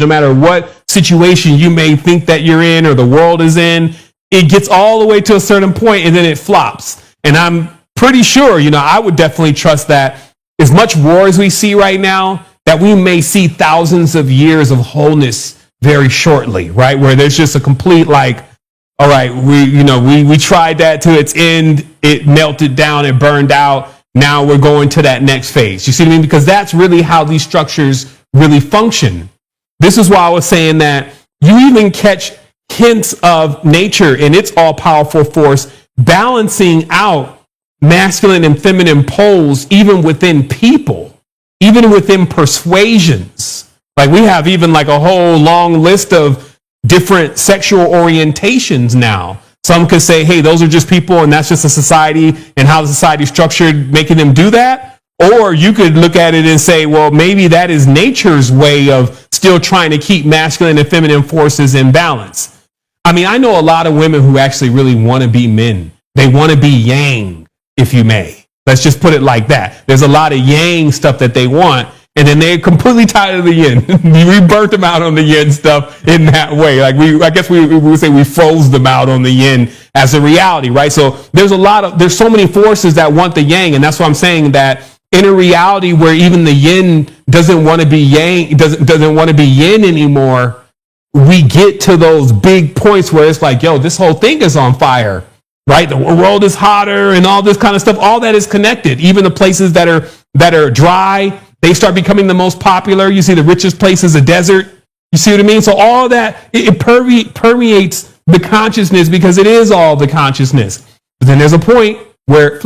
No matter what situation you may think that you're in or the world is in, it gets all the way to a certain point and then it flops. And I'm pretty sure, I would definitely trust that as much war as we see right now, that we may see thousands of years of wholeness very shortly, right? Where there's just a complete all right, we tried that to its end, it melted down, it burned out. Now we're going to that next phase. You see what I mean? Because that's really how these structures really function. This is why I was saying that you even catch hints of nature in its all-powerful force balancing out masculine and feminine poles even within people, even within persuasions. Like we have even a whole long list of different sexual orientations now. Some could say, hey, those are just people and that's just a society and how the society is structured making them do that. Or you could look at it and say, well, maybe that is nature's way of still trying to keep masculine and feminine forces in balance. I mean, I know a lot of women who actually really want to be men. They want to be yang, if you may. Let's just put it like that. There's a lot of yang stuff that they want. And then they're completely tired of the yin. We burnt them out on the yin stuff in that way. I guess we would say we froze them out on the yin as a reality, right? So there's so many forces that want the yang. And that's why I'm saying that in a reality where even the yin doesn't want to be yang, doesn't want to be yin anymore, we get to those big points where it's like, yo, this whole thing is on fire, right? The world is hotter and all this kind of stuff. All that is connected. Even the places that are dry, they start becoming the most popular. You see the richest place is a desert. You see what I mean? So all that, it permeates the consciousness because it is all the consciousness. But then there's a point where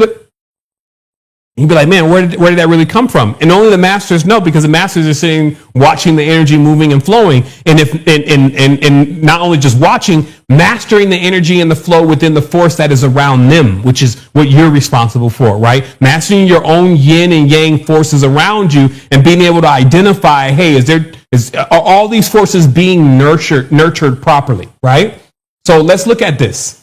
you'd be like, man, where did that really come from? And only the masters know, because the masters are sitting, watching the energy moving and flowing. And and not only just watching, mastering the energy and the flow within the force that is around them, which is what you're responsible for, right? Mastering your own yin and yang forces around you and being able to identify, hey, are all these forces being nurtured properly, right? So let's look at this.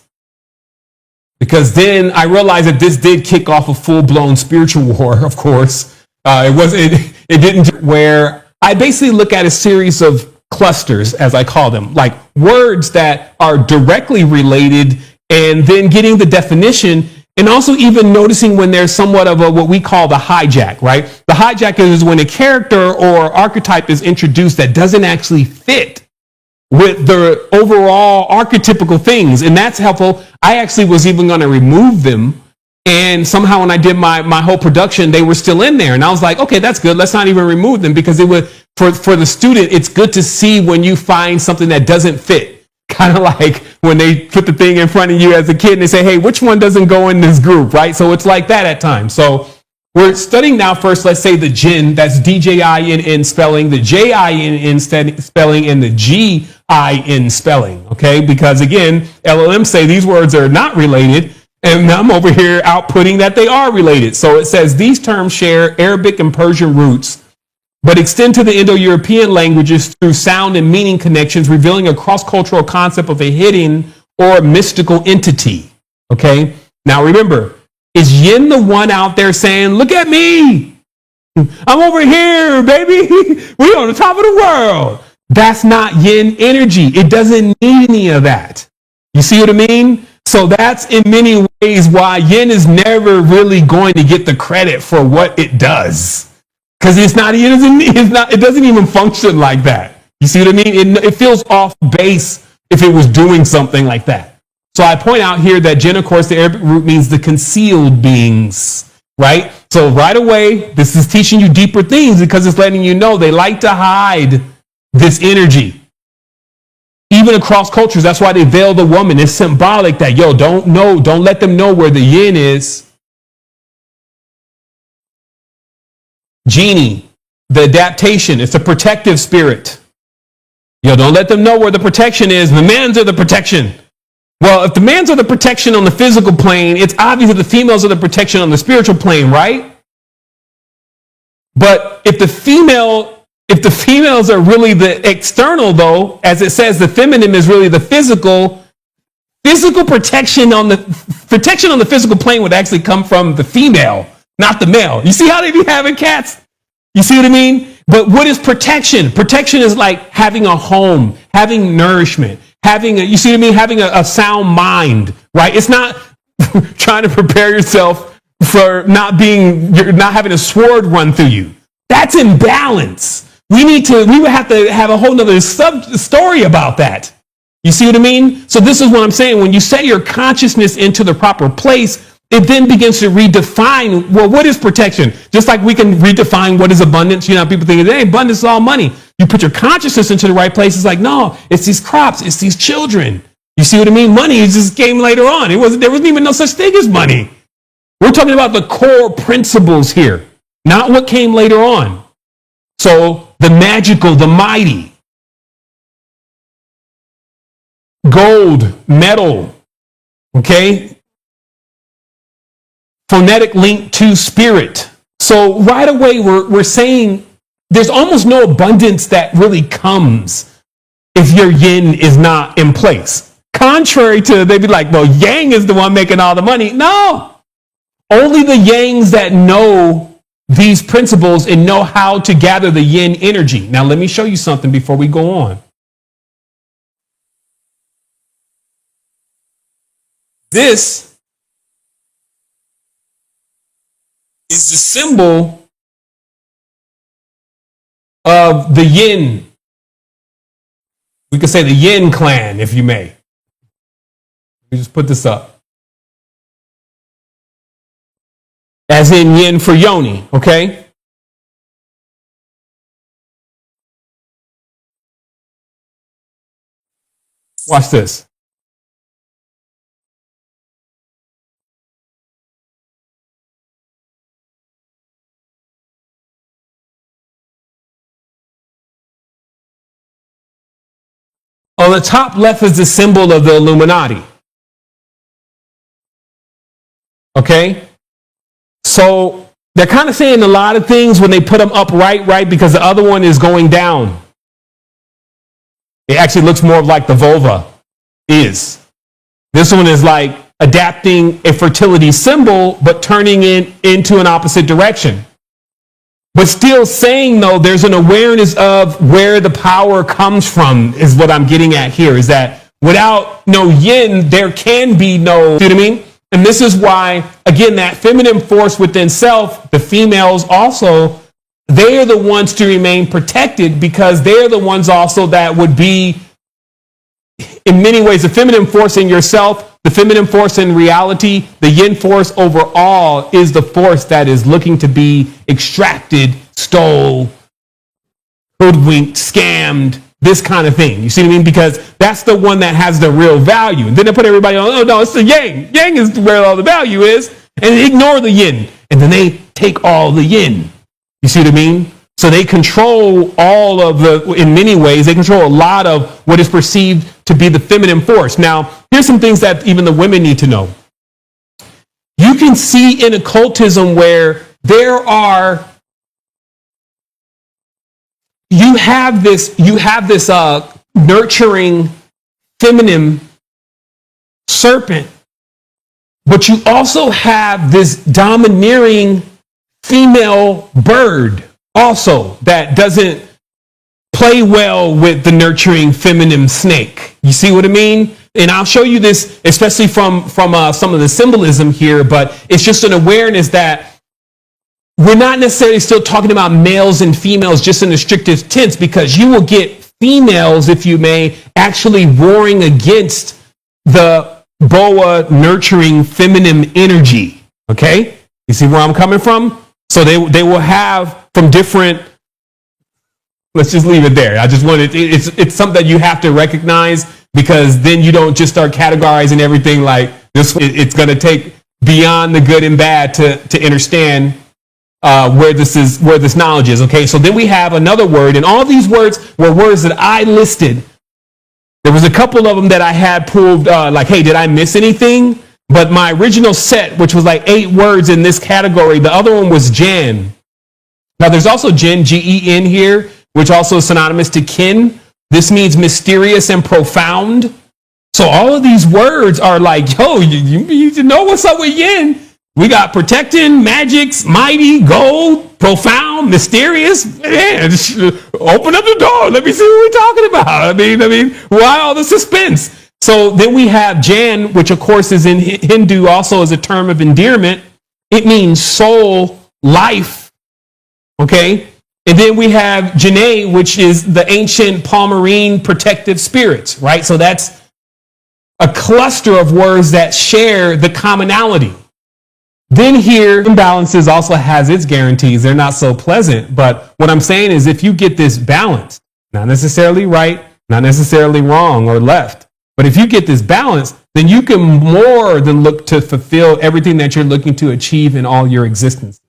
Because then I realized that this did kick off a full-blown spiritual war, of course. It didn't, where I basically look at a series of clusters, as I call them, like words that are directly related, and then getting the definition, and also even noticing when there's somewhat of what we call the hijack, right? The hijack is when a character or archetype is introduced that doesn't actually fit with the overall archetypical things. And that's helpful. I actually was even going to remove them. And somehow when I did my whole production, they were still in there. And I was like, okay, that's good. Let's not even remove them, because it would, for the student, it's good to see when you find something that doesn't fit. Kind of like when they put the thing in front of you as a kid and they say, hey, which one doesn't go in this group, right? So it's like that at times. So we're studying now first, let's say the Jinn, that's D-J-I-N-N spelling, the J-I-N-N spelling, and the G-I-N spelling, okay? Because again, LLMs say these words are not related, and I'm over here outputting that they are related. So it says these terms share Arabic and Persian roots, but extend to the Indo-European languages through sound and meaning connections, revealing a cross-cultural concept of a hidden or mystical entity, okay? Now remember, is yin the one out there saying, look at me, I'm over here, baby, we're on the top of the world? That's not yin energy. It doesn't need any of that. You see what I mean? So that's in many ways why yin is never really going to get the credit for what it does. Because it doesn't even function like that. You see what I mean? It feels off base if it was doing something like that. So I point out here that Jinn, of course, the Arabic root means the concealed beings, right? So right away, this is teaching you deeper things, because it's letting you know they like to hide this energy. Even across cultures, that's why they veil the woman. It's symbolic that, yo, don't let them know where the yin is. Genie, the adaptation, it's a protective spirit. Yo, don't let them know where the protection is. The men's are the protection. Well, if the men's are the protection on the physical plane, it's obvious that the females are the protection on the spiritual plane, right? But if the females are really the external, though, as it says, the feminine is really the physical protection on the physical plane would actually come from the female, not the male. You see how they be having cats? You see what I mean? But what is protection? Protection is like having a home, having nourishment, you see what I mean? Having a sound mind, right? It's not trying to prepare yourself for not having a sword run through you. That's imbalance. We would have to have a whole nother story about that. You see what I mean? So this is what I'm saying. When you set your consciousness into the proper place, it then begins to redefine, well, what is protection? Just like we can redefine what is abundance. You know, people think, hey, abundance is all money. You put your consciousness into the right place. It's like, no, it's these crops. It's these children. You see what I mean? Money just came later on. There wasn't even no such thing as money. We're talking about the core principles here, not what came later on. So the magical, the mighty, gold, metal, okay? Phonetic link to spirit. So right away, we're saying there's almost no abundance that really comes if your yin is not in place. Contrary to, they'd be like, well, yang is the one making all the money. No, only the yangs that know these principles and know how to gather the yin energy. Now, let me show you something before we go on. This is the symbol of the yin. We could say the yin clan, if you may. Let me just put this up. As in yin for yoni, okay? Watch this. On the top left is the symbol of the Illuminati. Okay? So they're kind of saying a lot of things when they put them up right, because the other one is going down. It actually looks more like the vulva is. This one is like adapting a fertility symbol, but turning it into an opposite direction. But still saying, though, there's an awareness of where the power comes from, is what I'm getting at here, is that without no yin, there can be no, see what I mean? And this is why, again, that feminine force within self, the females also, they are the ones to remain protected because they're the ones also that would be, in many ways, the feminine force in yourself, the feminine force in reality, the yin force overall is the force that is looking to be extracted, stole, hoodwinked, scammed, this kind of thing. You see what I mean? Because that's the one that has the real value. And then they put everybody on, oh no, it's the yang. Yang is where all the value is. And they ignore the yin. And then they take all the yin. You see what I mean? So they control all of in many ways, they control a lot of what is perceived to be the feminine force. Now, here's some things that even the women need to know. You can see in occultism where you have this nurturing feminine serpent, but you also have this domineering female bird also that doesn't play well with the nurturing feminine snake. You see what I mean? And I'll show you this, especially from some of the symbolism here, but it's just an awareness that we're not necessarily still talking about males and females just in the strictest tense, because you will get females, if you may, actually warring against the boa nurturing feminine energy. Okay? You see where I'm coming from? So they will have from different, let's just leave it there. I just wanted, it's something that you have to recognize, because then you don't just start categorizing everything like this. It's going to take beyond the good and bad to understand where this knowledge is. Okay, so then we have another word, and all these words were words that I listed. There was a couple of them that I had pulled, like, hey, did I miss anything? But my original set, which was like 8 words in this category, the other one was Jen. Now, there's also Jen, G-E-N here, which also is synonymous to kin. This means mysterious and profound. So all of these words are like, yo, you need to know what's up with yin. We got protecting, magics, mighty, gold, profound, mysterious. Man, just open up the door. Let me see what we're talking about. I mean, why all the suspense? So then we have Jan, which of course is in Hindu also as a term of endearment. It means soul, life. Okay. And then we have Janae, which is the ancient Palmyrene protective spirits, right? So that's a cluster of words that share the commonality. Then here, imbalances also has its guarantees. They're not so pleasant. But what I'm saying is if you get this balance, not necessarily right, not necessarily wrong or left, but if you get this balance, then you can more than look to fulfill everything that you're looking to achieve in all your existence.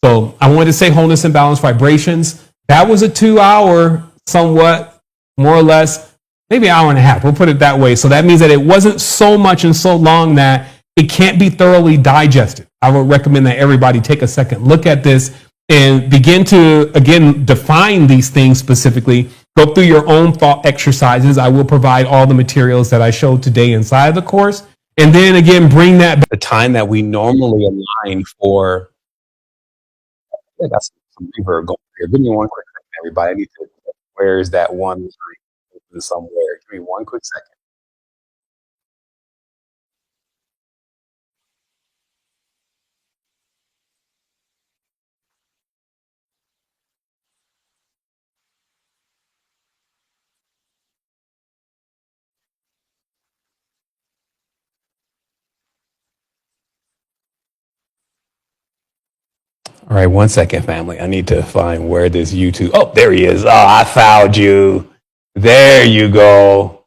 So I wanted to say wholeness and balance vibrations. That was a 2-hour, somewhat, more or less, maybe an hour and a half. We'll put it that way. So that means that it wasn't so much and so long that it can't be thoroughly digested. I would recommend that everybody take a second look at this and begin to, again, define these things specifically. Go through your own thought exercises. I will provide all the materials that I showed today inside of the course. And then again, bring that back. The time that we normally align for. I got some reverb going here. Give me one quick second, everybody. I need to. Where is that one line somewhere? Give me one quick second. All right, one second, family. I need to find where this YouTube. Oh, there he is. Oh, I found you. There you go.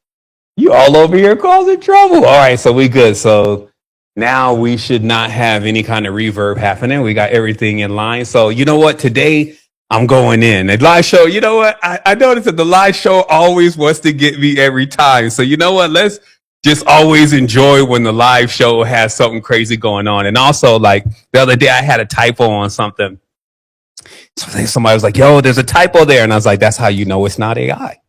You all over here causing trouble. All right, so we good. So now we should not have any kind of reverb happening. We got everything in line. So you know what? Today I'm going in. The live show, you know what? I noticed that the live show always wants to get me every time. So you know what? Let's just always enjoy when the live show has something crazy going on. And also, like the other day, I had a typo on something. So somebody was like, yo, there's a typo there. And I was like, that's how you know it's not AI.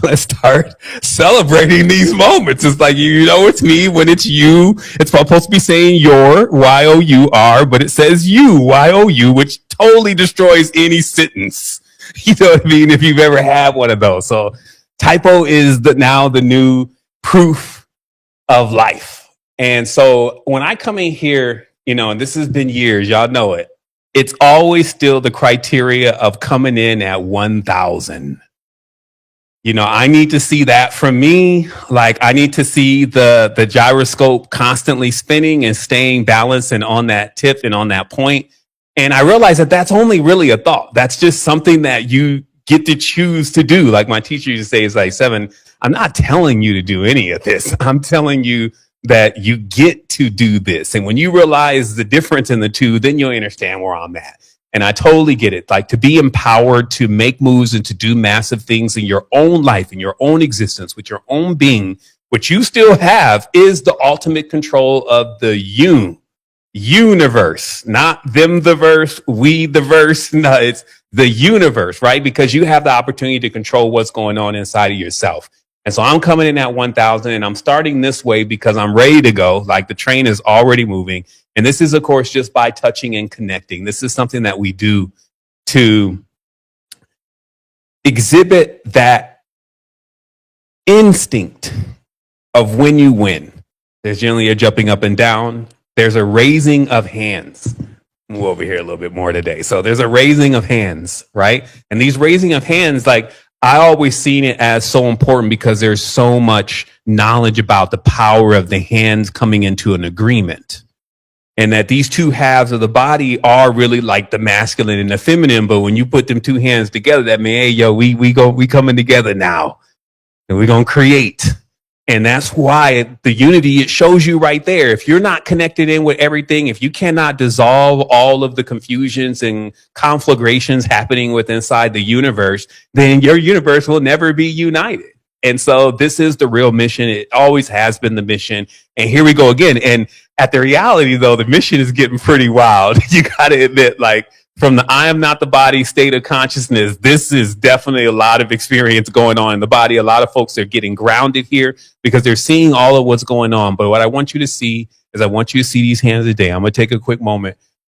Let's start celebrating these moments. It's like, you know, it's me when it's you. It's supposed to be saying your, Y-O-U-R, but it says you, Y-O-U, which totally destroys any sentence. You know what I mean? If you've ever had one of those. So typo is now the new proof of life. And so when I come in here, you know, and this has been years, y'all know it, it's always still the criteria of coming in at 1,000. You know, I need to see that from me. Like I need to see the gyroscope constantly spinning and staying balanced and on that tip and on that point. And I realize that that's only really a thought. That's just something that you get to choose to do. Like my teacher used to say, is like, Sevan, I'm not telling you to do any of this. I'm telling you that you get to do this. And when you realize the difference in the two, then you'll understand where I'm at. And I totally get it. Like to be empowered to make moves and to do massive things in your own life, in your own existence, with your own being, what you still have is the ultimate control of the universe, not them, the verse, we, the verse. No, it's the universe, right? Because you have the opportunity to control what's going on inside of yourself. And so I'm coming in at 1,000 and I'm starting this way because I'm ready to go. Like the train is already moving. And this is, of course, just by touching and connecting. This is something that we do to exhibit that instinct of when you win. There's generally a jumping up and down. There's a raising of hands. We'll over here a little bit more today. So there's a raising of hands, right? And these raising of hands, like I always seen it as so important because there's so much knowledge about the power of the hands coming into an agreement. And that these two halves of the body are really like the masculine and the feminine. But when you put them two hands together, that means, hey, yo, we coming together now and we're going to create. And that's why the unity, it shows you right there. If you're not connected in with everything, if you cannot dissolve all of the confusions and conflagrations happening with inside the universe, then your universe will never be united. And so this is the real mission. It always has been the mission. And here we go again. And at the reality, though, the mission is getting pretty wild. You got to admit, like, from the I am not the body state of consciousness, this is definitely a lot of experience going on in the body. A lot of folks are getting grounded here because they're seeing all of what's going on. But what I want you to see is I want you to see these hands today. I'm going to take a quick moment.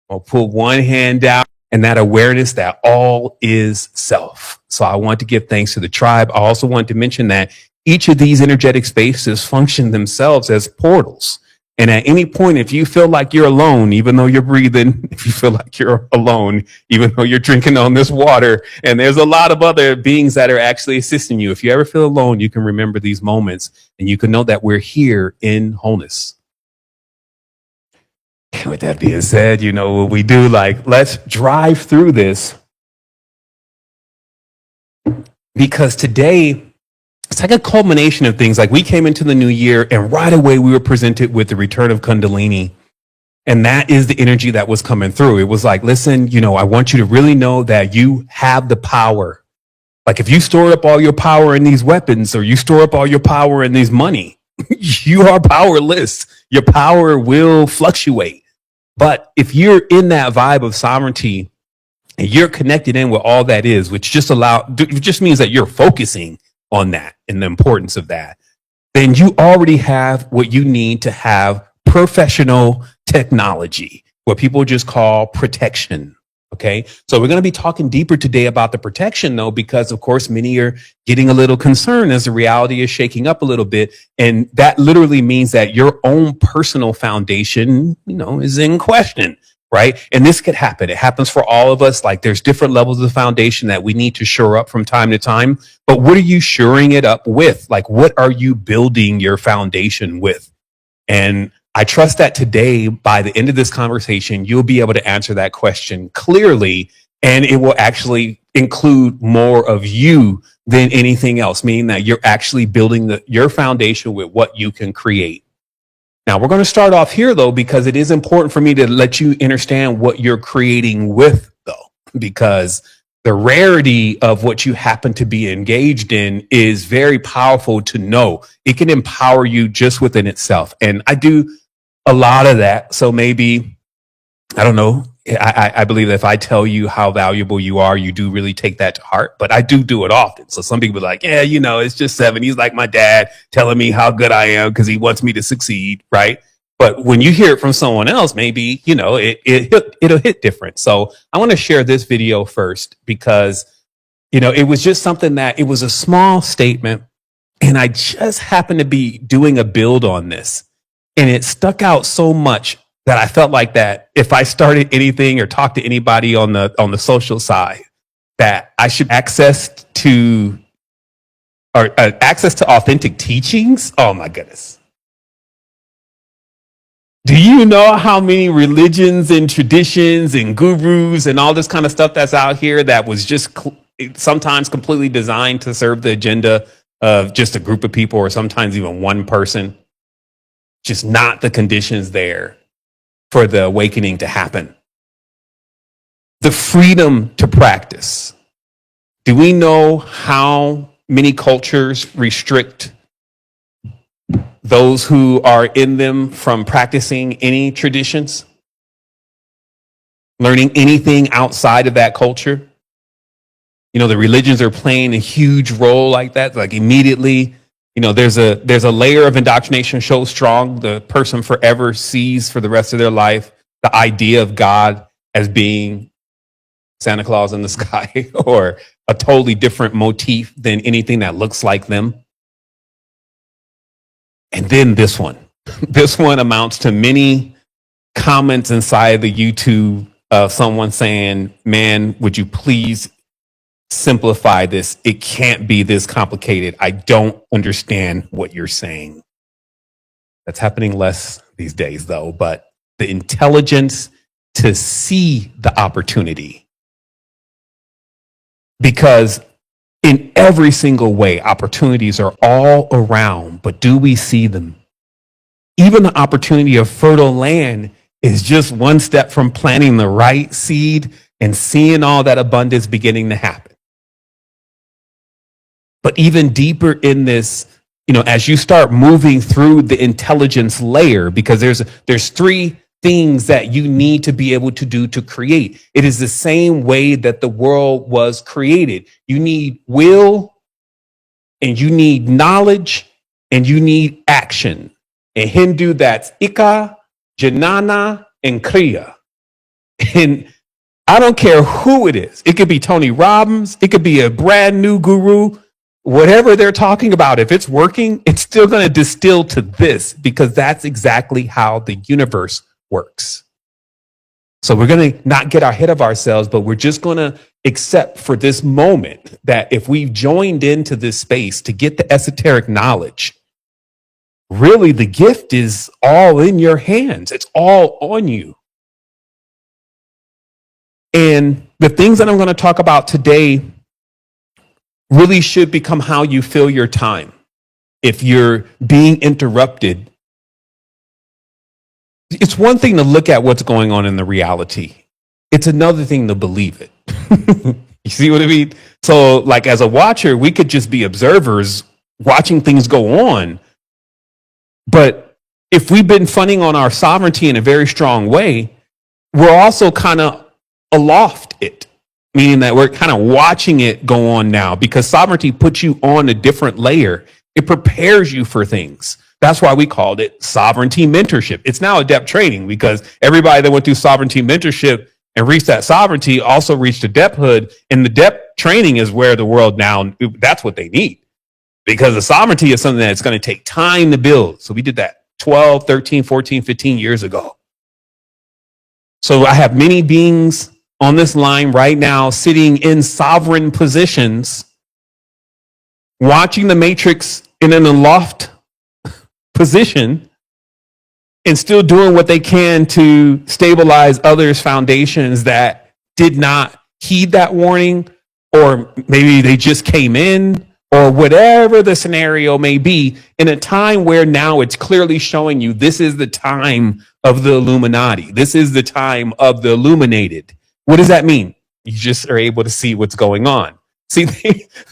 I'll pull one hand down, and that awareness that all is self. So I want to give thanks to the tribe. I also want to mention that each of these energetic spaces function themselves as portals. And at any point, if you feel like you're alone, even though you're breathing, if you feel like you're alone, even though you're drinking on this water, and there's a lot of other beings that are actually assisting you, if you ever feel alone, you can remember these moments and you can know that we're here in wholeness. And with that being said, you know what we do, like, let's drive through this, because today it's like a culmination of things. Like, we came into the new year and right away we were presented with the return of Kundalini. And that is the energy that was coming through. It was like, listen, you know, I want you to really know that you have the power. Like, if you store up all your power in these weapons, or you store up all your power in these money, you are powerless. Your power will fluctuate. But if you're in that vibe of sovereignty and you're connected in with all that is, which just means that you're focusing on that and the importance of that, then you already have what you need to have professional technology, what people just call protection. Okay. So we're going to be talking deeper today about the protection, though, because of course, many are getting a little concerned as the reality is shaking up a little bit. And that literally means that your own personal foundation, you know, is in question. Right. And this could happen. It happens for all of us. Like, there's different levels of foundation that we need to shore up from time to time. But what are you shoring it up with? Like, what are you building your foundation with? And I trust that today, by the end of this conversation, you'll be able to answer that question clearly, and it will actually include more of you than anything else, meaning that you're actually building your foundation with what you can create. Now, we're going to start off here, though, because it is important for me to let you understand what you're creating with, though, because the rarity of what you happen to be engaged in is very powerful to know. It can empower you just within itself. And I do a lot of that. So maybe, I don't know. I believe that if I tell you how valuable you are, you do really take that to heart. But I do it often. So some people are like, yeah, you know, it's just Sevan. He's like my dad telling me how good I am because he wants me to succeed. Right. But when you hear it from someone else, maybe, you know, it'll hit different. So I want to share this video first because, you know, it was just something that it was a small statement. And I just happened to be doing a build on this. And it stuck out so much that I felt like that if I started anything or talked to anybody on the social side, that I should access to authentic teachings. Oh my goodness. Do you know how many religions and traditions and gurus and all this kind of stuff that's out here that was just sometimes completely designed to serve the agenda of just a group of people, or sometimes even one person? Just not the conditions there for the awakening to happen. The freedom to practice. Do we know how many cultures restrict those who are in them from practicing any traditions? Learning anything outside of that culture? You know, the religions are playing a huge role like that. Like, immediately, you know, there's a layer of indoctrination so strong the person forever sees for the rest of their life the idea of God as being Santa Claus in the sky or a totally different motif than anything that looks like them. And then this one amounts to many comments inside the YouTube of someone saying, man, would you please simplify this? It can't be this complicated. I don't understand what you're saying. That's happening less these days, though, but the intelligence to see the opportunity. Because in every single way, opportunities are all around, but do we see them? Even the opportunity of fertile land is just one step from planting the right seed and seeing all that abundance beginning to happen. But even deeper in this, you know, as you start moving through the intelligence layer, because there's three things that you need to be able to do to create. It is the same way that the world was created. You need will, and you need knowledge, and you need action. In Hindu, that's Ika. Janana and Kriya. And I don't care who it is. It could be Tony Robbins. It could be a brand new guru. Whatever they're talking about, if it's working, it's still going to distill to this because that's exactly how the universe works. So we're going to not get ahead of ourselves, but we're just going to accept for this moment that if we've joined into this space to get the esoteric knowledge, really the gift is all in your hands. It's all on you. And the things that I'm going to talk about today really should become how you fill your time. If you're being interrupted, it's one thing to look at what's going on in the reality. It's another thing to believe it. You see what I mean? So like as a watcher, we could just be observers watching things go on. But if we've been funding on our sovereignty in a very strong way, we're also kind of aloft it, meaning that we're kind of watching it go on now because sovereignty puts you on a different layer. It prepares you for things. That's why we called it sovereignty mentorship. It's now adept training because everybody that went through sovereignty mentorship and reached that sovereignty also reached adepthood. And the adept training is where the world now, that's what they need because the sovereignty is something that's going to take time to build. So we did that 12, 13, 14, 15 years ago. So I have many beings on this line right now sitting in sovereign positions, watching the matrix in an aloft position and still doing what they can to stabilize others' foundations that did not heed that warning, or maybe they just came in, or whatever the scenario may be, in a time where now it's clearly showing you this is the time of the Illuminati. This is the time of the illuminated. What does that mean? You just are able to see what's going on. See,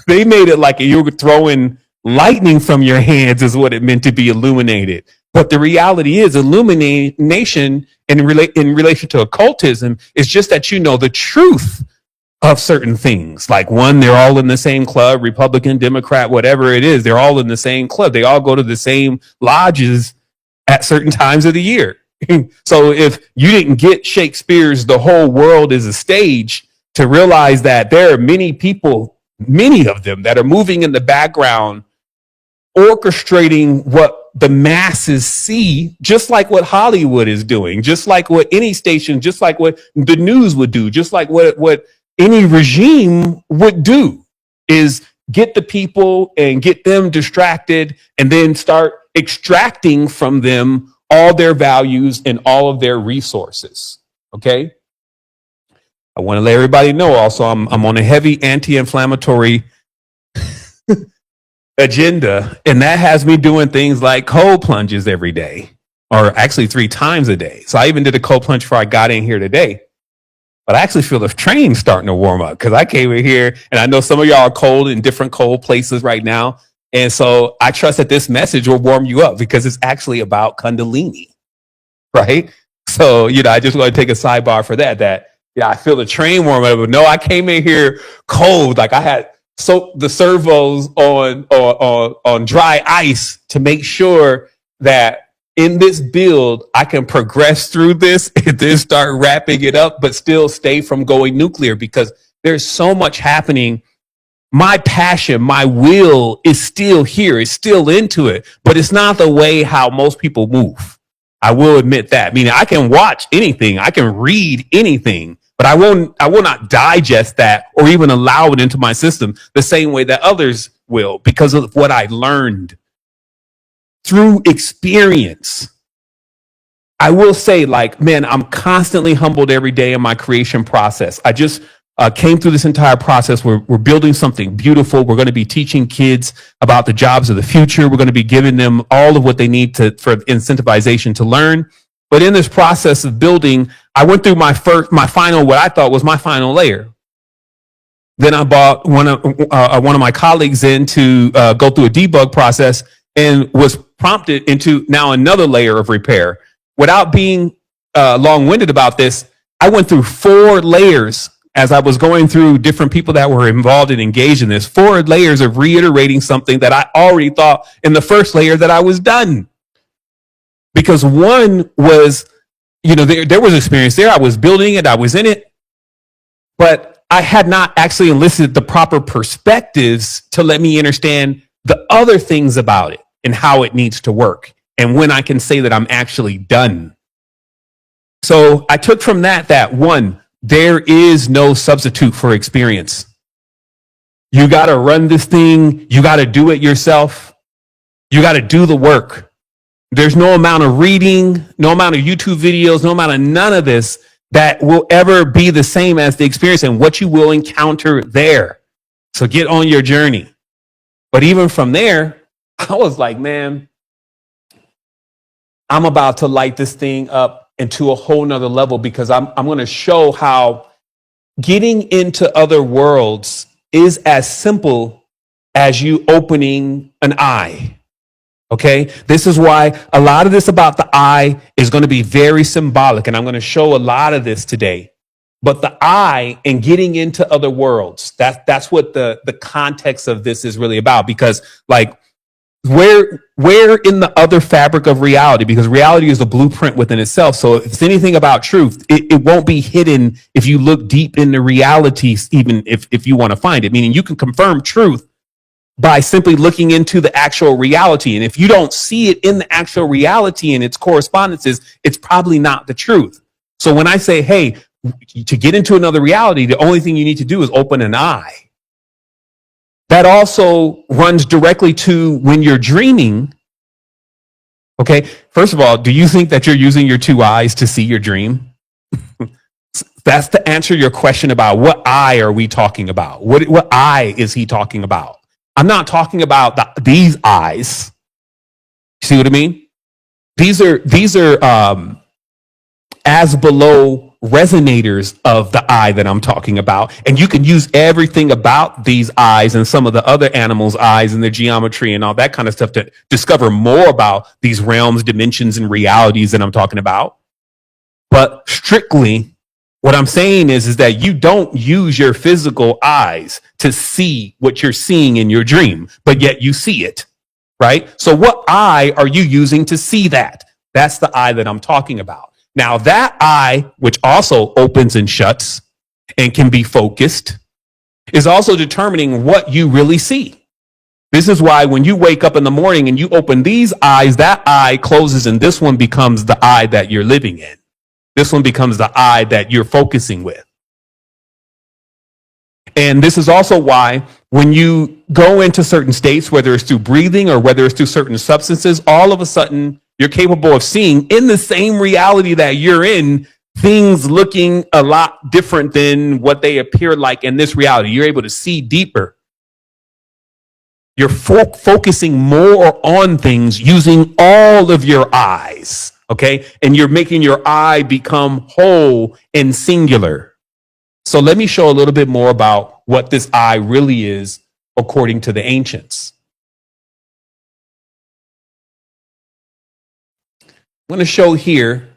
they made it like you were throwing lightning from your hands is what it meant to be illuminated. But the reality is illumination in relation to occultism is just that you know the truth of certain things. Like one, they're all in the same club, Republican, Democrat, whatever it is. They're all in the same club. They all go to the same lodges at certain times of the year. So if you didn't get Shakespeare's The Whole World is a Stage to realize that there are many people, many of them that are moving in the background, orchestrating what the masses see, just like what Hollywood is doing, just like what any station, just like what the news would do, just like what any regime would do, is get the people and get them distracted and then start extracting from them all their values and all of their resources. Okay. I want to let everybody know also I'm on a heavy anti-inflammatory agenda, and that has me doing things like cold plunges every day, or actually 3 times a day. So I even did a cold plunge before I got in here today. But I actually feel the train starting to warm up because I came in here, and I know some of y'all are cold in different cold places right now. And so I trust that this message will warm you up because it's actually about Kundalini, right? So, I just want to take a sidebar for that, I feel the train warm up. But no, I came in here cold. Like I had soaked the servos on dry ice to make sure that in this build, I can progress through this and then start wrapping it up, but still stay from going nuclear because there's so much happening. My passion, my will is still here. It's still into it, but it's not the way how most people move. I will admit that. Meaning I can watch anything. I can read anything, but I will not digest that or even allow it into my system the same way that others will because of what I learned through experience. I will say, man, I'm constantly humbled every day in my creation process. I just came through this entire process. We're building something beautiful. We're going to be teaching kids about the jobs of the future. We're going to be giving them all of what they need for incentivization to learn. But in this process of building, I went through my final, what I thought was my final layer. Then I brought one of my colleagues in to go through a debug process and was prompted into now another layer of repair. Without being long-winded about this, I went through 4 layers as I was going through different people that were involved and engaged in this, 4 layers of reiterating something that I already thought in the first layer that I was done. Because one was there was experience there. I was building it. I was in it, but I had not actually enlisted the proper perspectives to let me understand the other things about it and how it needs to work and when I can say that I'm actually done. So I took from that one, there is no substitute for experience. You got to run this thing. You got to do it yourself. You got to do the work. There's no amount of reading, no amount of YouTube videos, no amount of none of this that will ever be the same as the experience and what you will encounter there. So get on your journey. But even from there, I was like, man, I'm about to light this thing up into a whole nother level, because I'm going to show how getting into other worlds is as simple as you opening an eye. Okay, this is why a lot of this about the eye is going to be very symbolic, and I'm going to show a lot of this today. But the eye and getting into other worlds, that's what the context of this is really about. Because like where in the other fabric of reality, because reality is a blueprint within itself. So if it's anything about truth, it won't be hidden if you look deep into reality, even if you want to find it. Meaning you can confirm truth by simply looking into the actual reality. And if you don't see it in the actual reality and its correspondences, it's probably not the truth. So when I say, hey, to get into another reality, the only thing you need to do is open an eye. That also runs directly to when you're dreaming. Okay, first of all, do you think that you're using your two eyes to see your dream? That's to answer your question about what eye are we talking about? What eye is he talking about? I'm not talking about these eyes. See what I mean? These are as below resonators of the eye that I'm talking about. And you can use everything about these eyes and some of the other animals' eyes and their geometry and all that kind of stuff to discover more about these realms, dimensions, and realities that I'm talking about. But strictly, what I'm saying is that you don't use your physical eyes to see what you're seeing in your dream, but yet you see it, right? So what eye are you using to see that? That's the eye that I'm talking about. Now that eye, which also opens and shuts and can be focused, is also determining what you really see. This is why when you wake up in the morning and you open these eyes, that eye closes and this one becomes the eye that you're living in. This one becomes the eye that you're focusing with. And this is also why when you go into certain states, whether it's through breathing or whether it's through certain substances, all of a sudden you're capable of seeing in the same reality that you're in, things looking a lot different than what they appear like in this reality. You're able to see deeper. You're focusing more on things using all of your eyes. Okay, and you're making your eye become whole and singular. So let me show a little bit more about what this eye really is according to the ancients. I'm going to show here,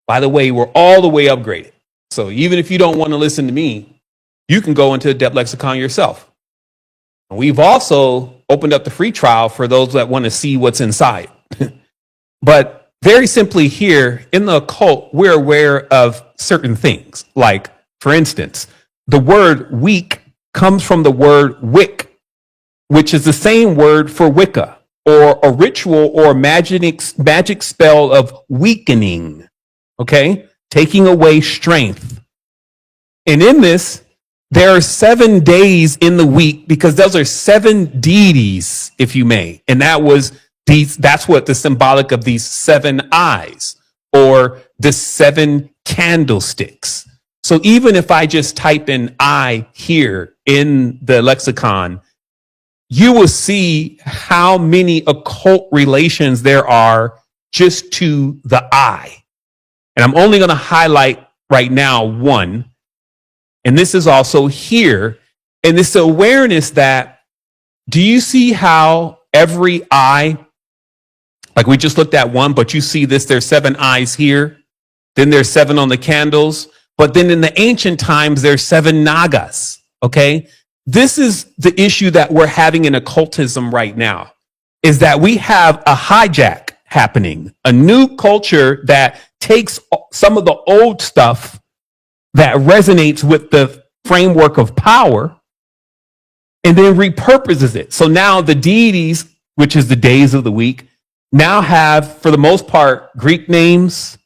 by the way, we're all the way upgraded. So even if you don't want to listen to me, you can go into the Depth Lexicon yourself. We've also opened up the free trial for those that want to see what's inside. But very simply here in the occult, we're aware of certain things. Like, for instance, the word weak comes from the word wick, which is the same word for Wicca, or a ritual or magic spell of weakening, okay? Taking away strength. And in this, there are 7 days in the week because those are 7 deities, if you may. And that's what the symbolic of these 7 eyes or the 7 candlesticks. So even if I just type in eye here in the lexicon, you will see how many occult relations there are just to the eye. And I'm only going to highlight right now one. And this is also here. And this awareness that, do you see how every eye, like we just looked at one, but you see this, there's 7 eyes here. Then there's 7 on the candles. But then in the ancient times, there's 7 nagas. Okay. This is the issue that we're having in occultism right now, is that we have a hijack happening, a new culture that takes some of the old stuff that resonates with the framework of power and then repurposes it. So now the deities, which is the days of the week, now have, for the most part, Greek names.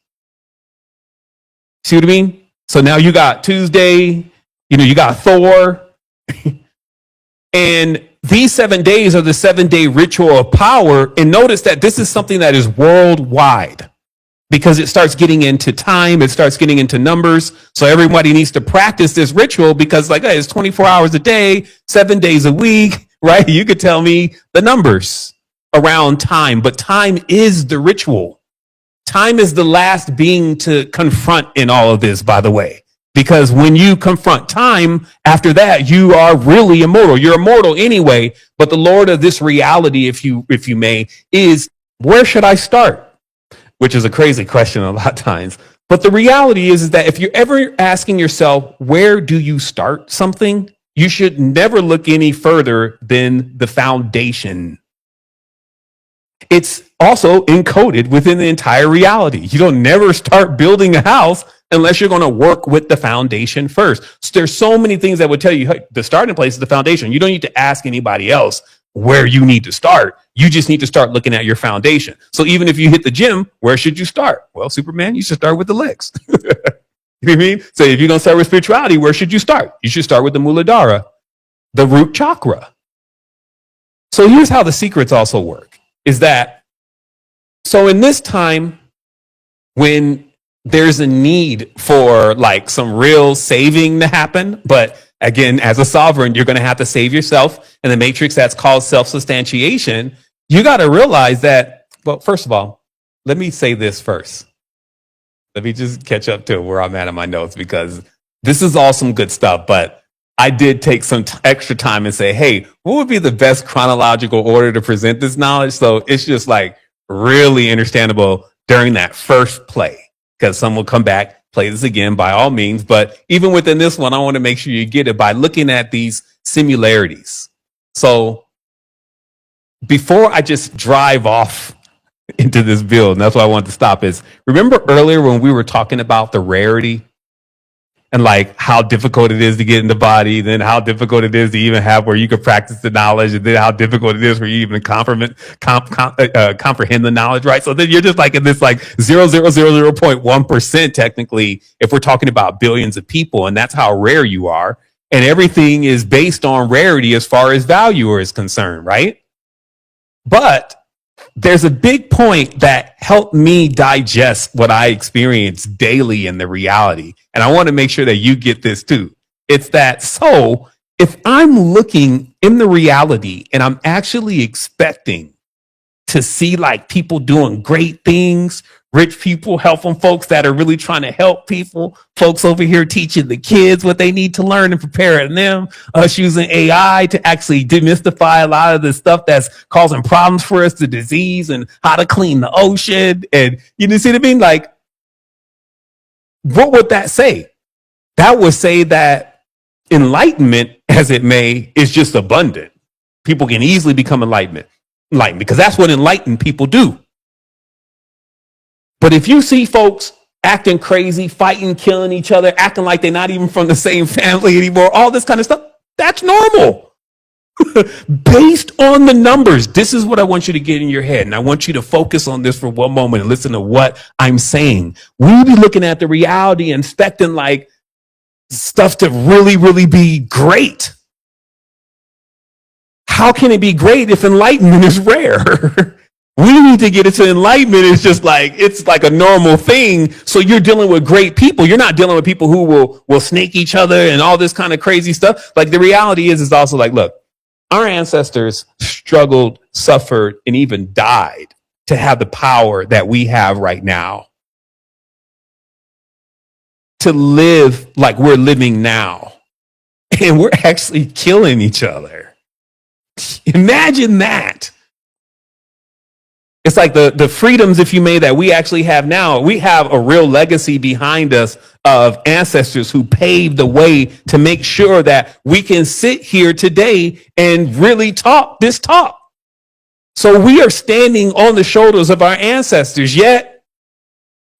See what I mean? So now you got Tuesday, you got Thor. And these 7 days are the 7-day ritual of power. And notice that this is something that is worldwide because it starts getting into time. It starts getting into numbers. So everybody needs to practice this ritual because like, hey, it's 24 hours a day, 7 days a week, right? You could tell me the numbers around time, but time is the ritual. Time is the last being to confront in all of this, by the way. Because when you confront time, after that, you are really immortal. You're immortal anyway, but the Lord of this reality, if you may, is where should I start? Which is a crazy question a lot of times. But the reality is that if you're ever asking yourself, where do you start something? You should never look any further than the foundation. It's also encoded within the entire reality. You don't never start building a house unless you're going to work with the foundation first. So there's so many things that would tell you, hey, the starting place is the foundation. You don't need to ask anybody else where you need to start. You just need to start looking at your foundation. So even if you hit the gym, where should you start? Well, Superman, you should start with the legs. You know what I mean? So if you're going to start with spirituality, where should you start? You should start with the Muladhara, the root chakra. So here's how the secrets also work, is that, so in this time, when there's a need for like some real saving to happen, but again, as a sovereign, you're going to have to save yourself in the matrix that's called self-substantiation. You got to realize that, well, first of all, let me say this first. Let me just catch up to where I'm at in my notes because this is all some good stuff, but I did take some extra time and say, hey, what would be the best chronological order to present this knowledge? So it's just like really understandable during that first play. Because some will come back, play this again by all means. But even within this one, I want to make sure you get it by looking at these similarities. So before I just drive off into this build, and that's why I want to stop, is remember earlier when we were talking about the rarity and like how difficult it is to get in the body, then how difficult it is to even have where you could practice the knowledge, and then how difficult it is for you even comprehend the knowledge, right? So then you're just like in this like 0.1% technically, if we're talking about billions of people, and that's how rare you are. And everything is based on rarity as far as value is concerned, right? But there's a big point that helped me digest what I experience daily in the reality. And I want to make sure that you get this too. It's that, so if I'm looking in the reality and I'm actually expecting to see like people doing great things, rich people helping folks that are really trying to help people, folks over here teaching the kids what they need to learn and preparing them, us using AI to actually demystify a lot of the stuff that's causing problems for us, the disease and how to clean the ocean. And you see what I mean? Like, what would that say? That would say that enlightenment, as it may, is just abundant. People can easily become enlightened because that's what enlightened people do. But if you see folks acting crazy, fighting, killing each other, acting like they're not even from the same family anymore, all this kind of stuff, that's normal. Based on the numbers, this is what I want you to get in your head. And I want you to focus on this for one moment and listen to what I'm saying. We'll be looking at the reality and expecting like stuff to really, really be great. How can it be great if enlightenment is rare? We need to get into enlightenment. It's just like, it's like a normal thing. So you're dealing with great people. You're not dealing with people who will snake each other and all this kind of crazy stuff. Like the reality is also like, look, our ancestors struggled, suffered, and even died to have the power that we have right now. To live like we're living now. And we're actually killing each other. Imagine that. It's like the freedoms, if you may, that we actually have now. We have a real legacy behind us of ancestors who paved the way to make sure that we can sit here today and really talk this talk. So we are standing on the shoulders of our ancestors, yet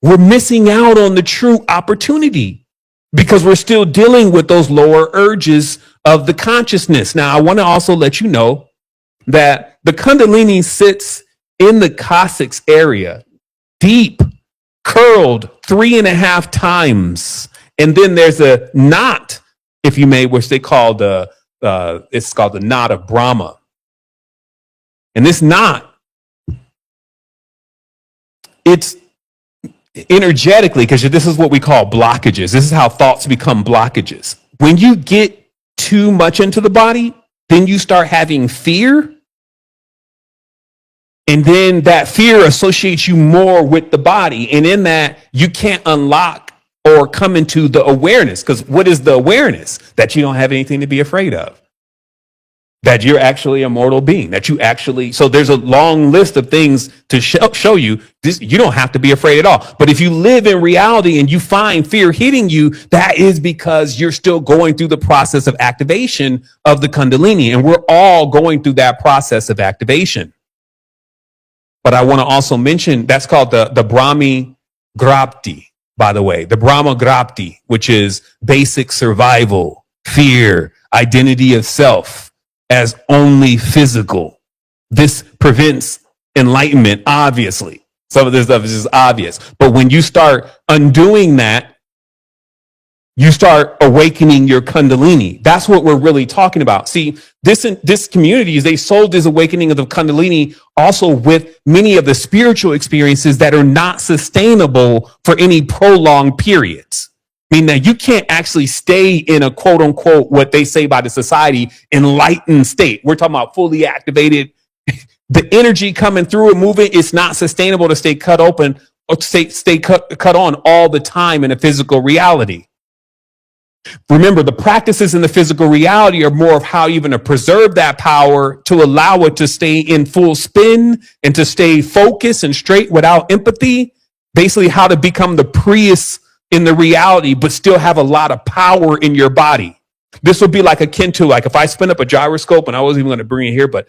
we're missing out on the true opportunity because we're still dealing with those lower urges of the consciousness. Now, I want to also let you know that the Kundalini sits in the coccyx area, deep, curled 3.5 times. And then there's a knot, if you may, which they call it's called the knot of Brahma. And this knot, it's energetically, because this is what we call blockages. This is how thoughts become blockages. When you get too much into the body, then you start having fear. And then that fear associates you more with the body. And in that, you can't unlock or come into the awareness. Because what is the awareness? That you don't have anything to be afraid of. That you're actually a mortal being. So there's a long list of things to show you this. You don't have to be afraid at all. But if you live in reality and you find fear hitting you, that is because you're still going through the process of activation of the Kundalini. And we're all going through that process of activation. But I want to also mention that's called the Brahmi Grapti, by the way, the Brahma Grapti, which is basic survival, fear, identity of self as only physical. This prevents enlightenment, obviously. Some of this stuff is just obvious. But when you start undoing that, you start awakening your Kundalini. That's what we're really talking about. See, this community, they sold this awakening of the Kundalini also with many of the spiritual experiences that are not sustainable for any prolonged periods. I mean, that you can't actually stay in a quote unquote, what they say by the society, enlightened state. We're talking about fully activated. The energy coming through and moving, it's not sustainable to stay cut open or stay cut on all the time in a physical reality. Remember, the practices in the physical reality are more of how even to preserve that power to allow it to stay in full spin and to stay focused and straight without empathy. Basically, how to become the Prius in the reality, but still have a lot of power in your body. This would be like akin to if I spin up a gyroscope, and I wasn't even going to bring it here, but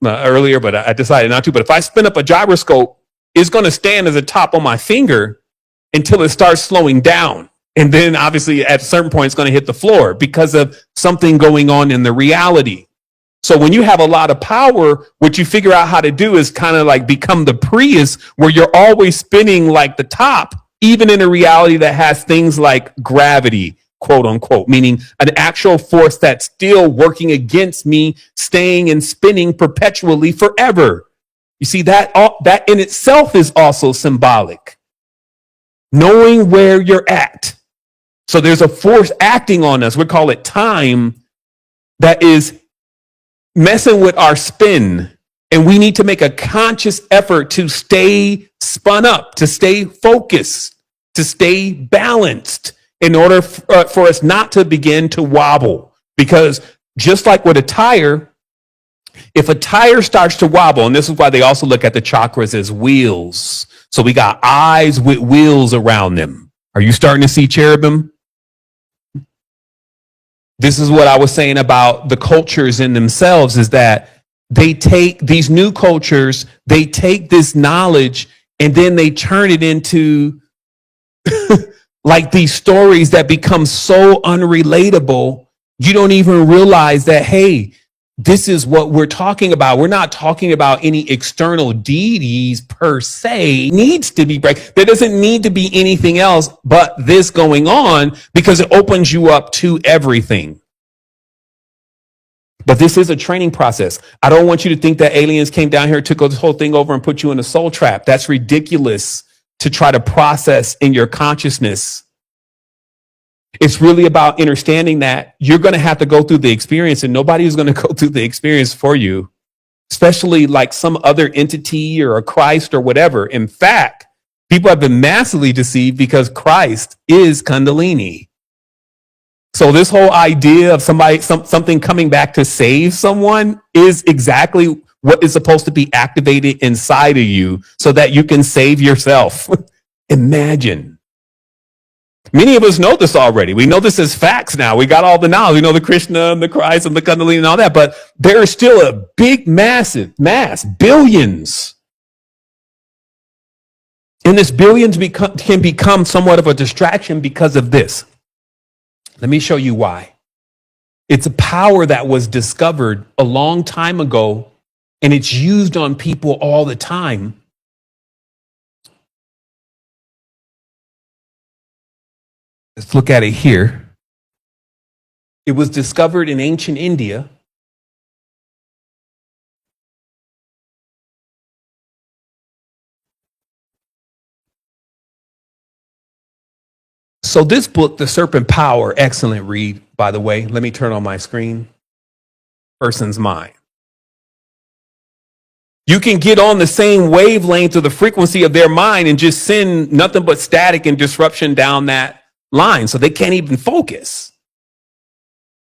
earlier, but I decided not to. But if I spin up a gyroscope, it's going to stand as a top on my finger until it starts slowing down. And then obviously at a certain point, it's going to hit the floor because of something going on in the reality. So when you have a lot of power, what you figure out how to do is kind of like become the Prius, where you're always spinning like the top, even in a reality that has things like gravity, quote unquote, meaning an actual force that's still working against me, staying and spinning perpetually forever. You see, that in itself is also symbolic. Knowing where you're at. So there's a force acting on us. We call it time, that is messing with our spin. And we need to make a conscious effort to stay spun up, to stay focused, to stay balanced in order for us not to begin to wobble. Because just like with a tire, if a tire starts to wobble, and this is why they also look at the chakras as wheels. So we got eyes with wheels around them. Are you starting to see cherubim? This is what I was saying about the cultures in themselves, is that they take these new cultures, they take this knowledge, and then they turn it into like these stories that become so unrelatable, you don't even realize that, hey, this is what we're talking about. We're not talking about any external deities per se. Needs to be break. There doesn't need to be anything else but this going on, because it opens you up to everything. But this is a training process. I don't want you to think that aliens came down here, took this whole thing over and put you in a soul trap. That's ridiculous to try to process in your consciousness. It's really about understanding that you're going to have to go through the experience, and nobody is going to go through the experience for you, especially like some other entity or a Christ or whatever. In fact, people have been massively deceived because Christ is Kundalini. So this whole idea of something coming back to save someone is exactly what is supposed to be activated inside of you so that you can save yourself. Imagine. Many of us know this already. We know this as facts now. We got all the knowledge. We know the Krishna and the Christ and the Kundalini and all that, but there is still a big, massive mass, billions And this billions can become somewhat of a distraction because of this. Let me show you why. It's a power that was discovered a long time ago, and it's used on people all the time. Let's look at it here. It was discovered in ancient India. So this book, The Serpent Power, excellent read, by the way. Let me turn on my screen. Person's mind. You can get on the same wavelength or the frequency of their mind and just send nothing but static and disruption down that line, so they can't even focus.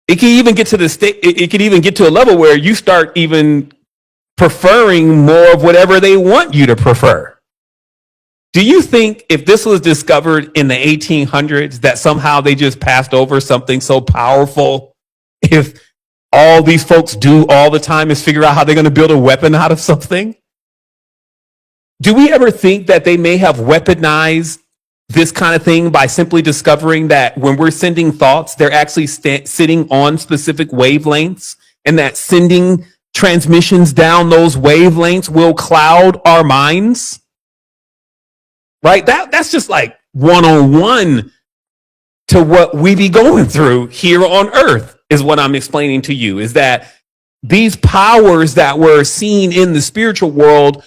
It can even get to the state. It can even get to a level where you start even preferring more of whatever they want you to prefer. Do you think if this was discovered in the 1800s that somehow they just passed over something so powerful? If all these folks do all the time is figure out how they're going to build a weapon out of something? Do we ever think that they may have weaponized this kind of thing by simply discovering that when we're sending thoughts, they're actually sitting on specific wavelengths, and that sending transmissions down those wavelengths will cloud our minds? Right? That's just like 101 to what we be going through here on earth, is what I'm explaining to you, is that these powers that were seen in the spiritual world,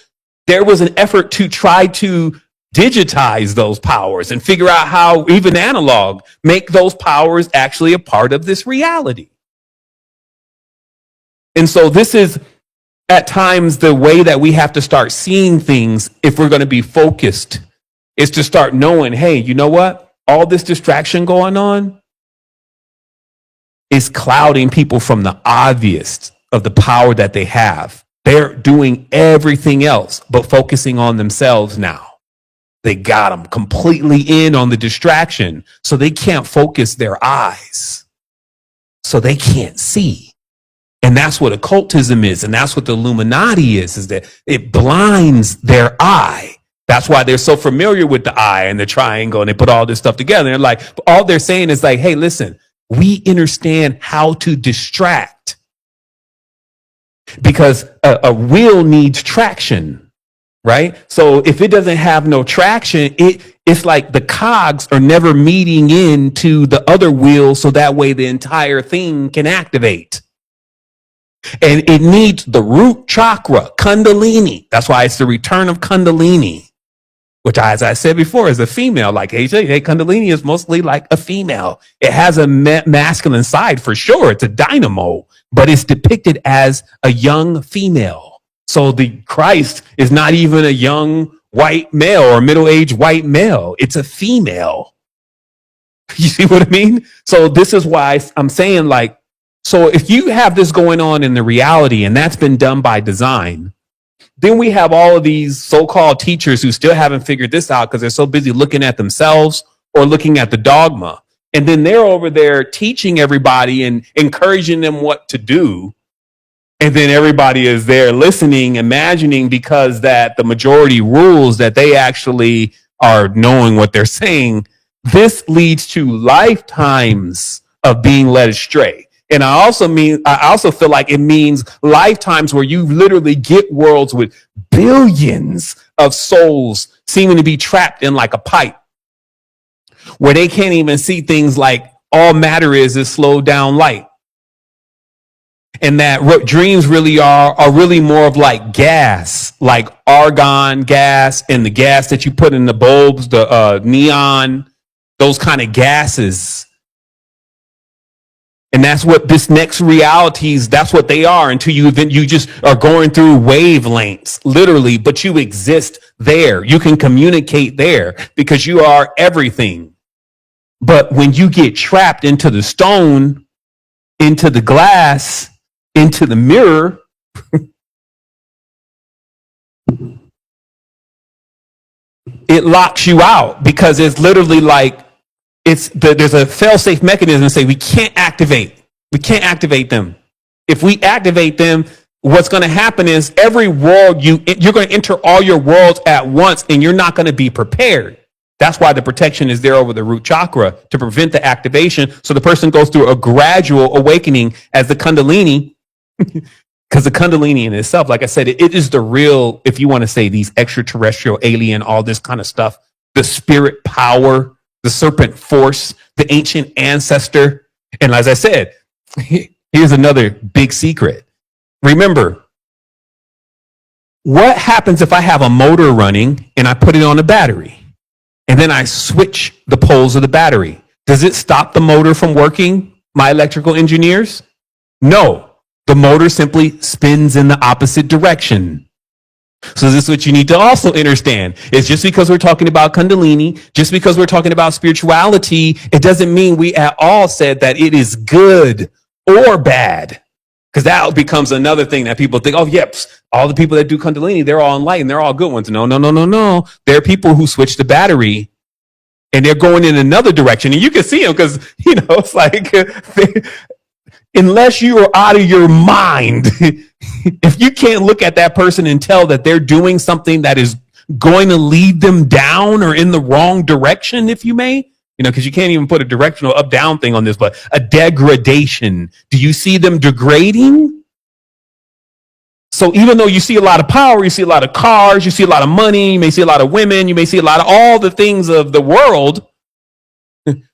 there was an effort to try to digitize those powers and figure out how, even analog, make those powers actually a part of this reality. And so this is at times the way that we have to start seeing things if we're going to be focused, is to start knowing, hey, you know what? All this distraction going on is clouding people from the obvious of the power that they have. They're doing everything else but focusing on themselves now. They got them completely in on the distraction, so they can't focus their eyes. So they can't see. And that's what occultism is, and that's what the Illuminati is that it blinds their eye. That's why they're so familiar with the eye and the triangle, and they put all this stuff together. And like, all they're saying is like, hey, listen, we understand how to distract, because a wheel needs traction, right? So if it doesn't have no traction, it's like the cogs are never meeting into the other wheel, so that way the entire thing can activate. And it needs the root chakra, Kundalini. That's why it's the return of Kundalini, which, as I said before, is a female. Like AJ, hey, Kundalini is mostly like a female. It has a masculine side for sure. It's a dynamo, but it's depicted as a young female. So the Christ is not even a young white male or middle-aged white male. It's a female. You see what I mean? So this is why I'm saying, like, so if you have this going on in the reality, and that's been done by design, then we have all of these so-called teachers who still haven't figured this out because they're so busy looking at themselves or looking at the dogma. And then they're over there teaching everybody and encouraging them what to do. And then everybody is there listening, imagining because that the majority rules that they actually are knowing what they're saying. This leads to lifetimes of being led astray. And I also feel like it means lifetimes where you literally get worlds with billions of souls seeming to be trapped in like a pipe, where they can't even see things like all matter is slowed down light. And that what dreams really are really more of like gas, like argon gas, and the gas that you put in the bulbs, the neon, those kind of gases. And that's what this next realities, that's what they are, until you just are going through wavelengths, literally, but you exist there. You can communicate there because you are everything. But when you get trapped into the stone, into the glass, into the mirror, it locks you out, because it's literally like, there's a fail-safe mechanism to say we can't activate them. If we activate them, what's going to happen is every world you're going to enter all your worlds at once, and you're not going to be prepared. That's why the protection is there over the root chakra, to prevent the activation. So the person goes through a gradual awakening as the Kundalini, because the Kundalini in itself, like I said, it is the real, if you want to say these extraterrestrial, alien, all this kind of stuff, the spirit power, the serpent force, the ancient ancestor. And as I said, here's another big secret. Remember, what happens if I have a motor running and I put it on a battery and then I switch the poles of the battery? Does it stop the motor from working, my electrical engineers? No. The motor simply spins in the opposite direction. So this is what you need to also understand. It's just because we're talking about Kundalini, just because we're talking about spirituality, it doesn't mean we at all said that it is good or bad. Because that becomes another thing that people think, oh, yep, all the people that do Kundalini, they're all enlightened. They're all good ones. No. There are people who switch the battery and they're going in another direction. And you can see them because, it's like, unless you are out of your mind, if you can't look at that person and tell that they're doing something that is going to lead them down or in the wrong direction, if you may, because you can't even put a directional up down thing on this, but a degradation. Do you see them degrading? So even though you see a lot of power, you see a lot of cars, you see a lot of money, you may see a lot of women, you may see a lot of all the things of the world,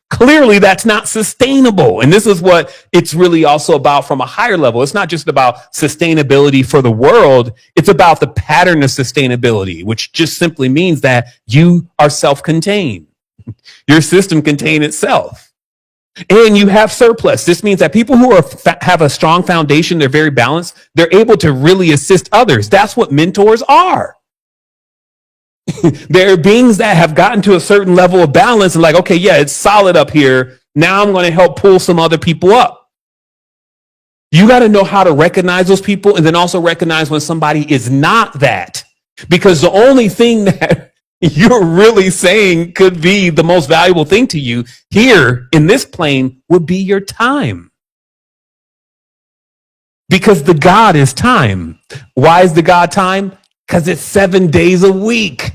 clearly that's not sustainable. And this is what it's really also about from a higher level. It's not just about sustainability for the world. It's about the pattern of sustainability, which just simply means that you are self-contained. Your system contains itself. And you have surplus. This means that people who have a strong foundation, they're very balanced, they're able to really assist others. That's what mentors are. There are beings that have gotten to a certain level of balance and like, okay, yeah, it's solid up here. Now I'm going to help pull some other people up. You got to know how to recognize those people and then also recognize when somebody is not that. Because the only thing that you're really saying could be the most valuable thing to you here in this plane would be your time. Because the God is time. Why is the God time? Because it's 7 days a week,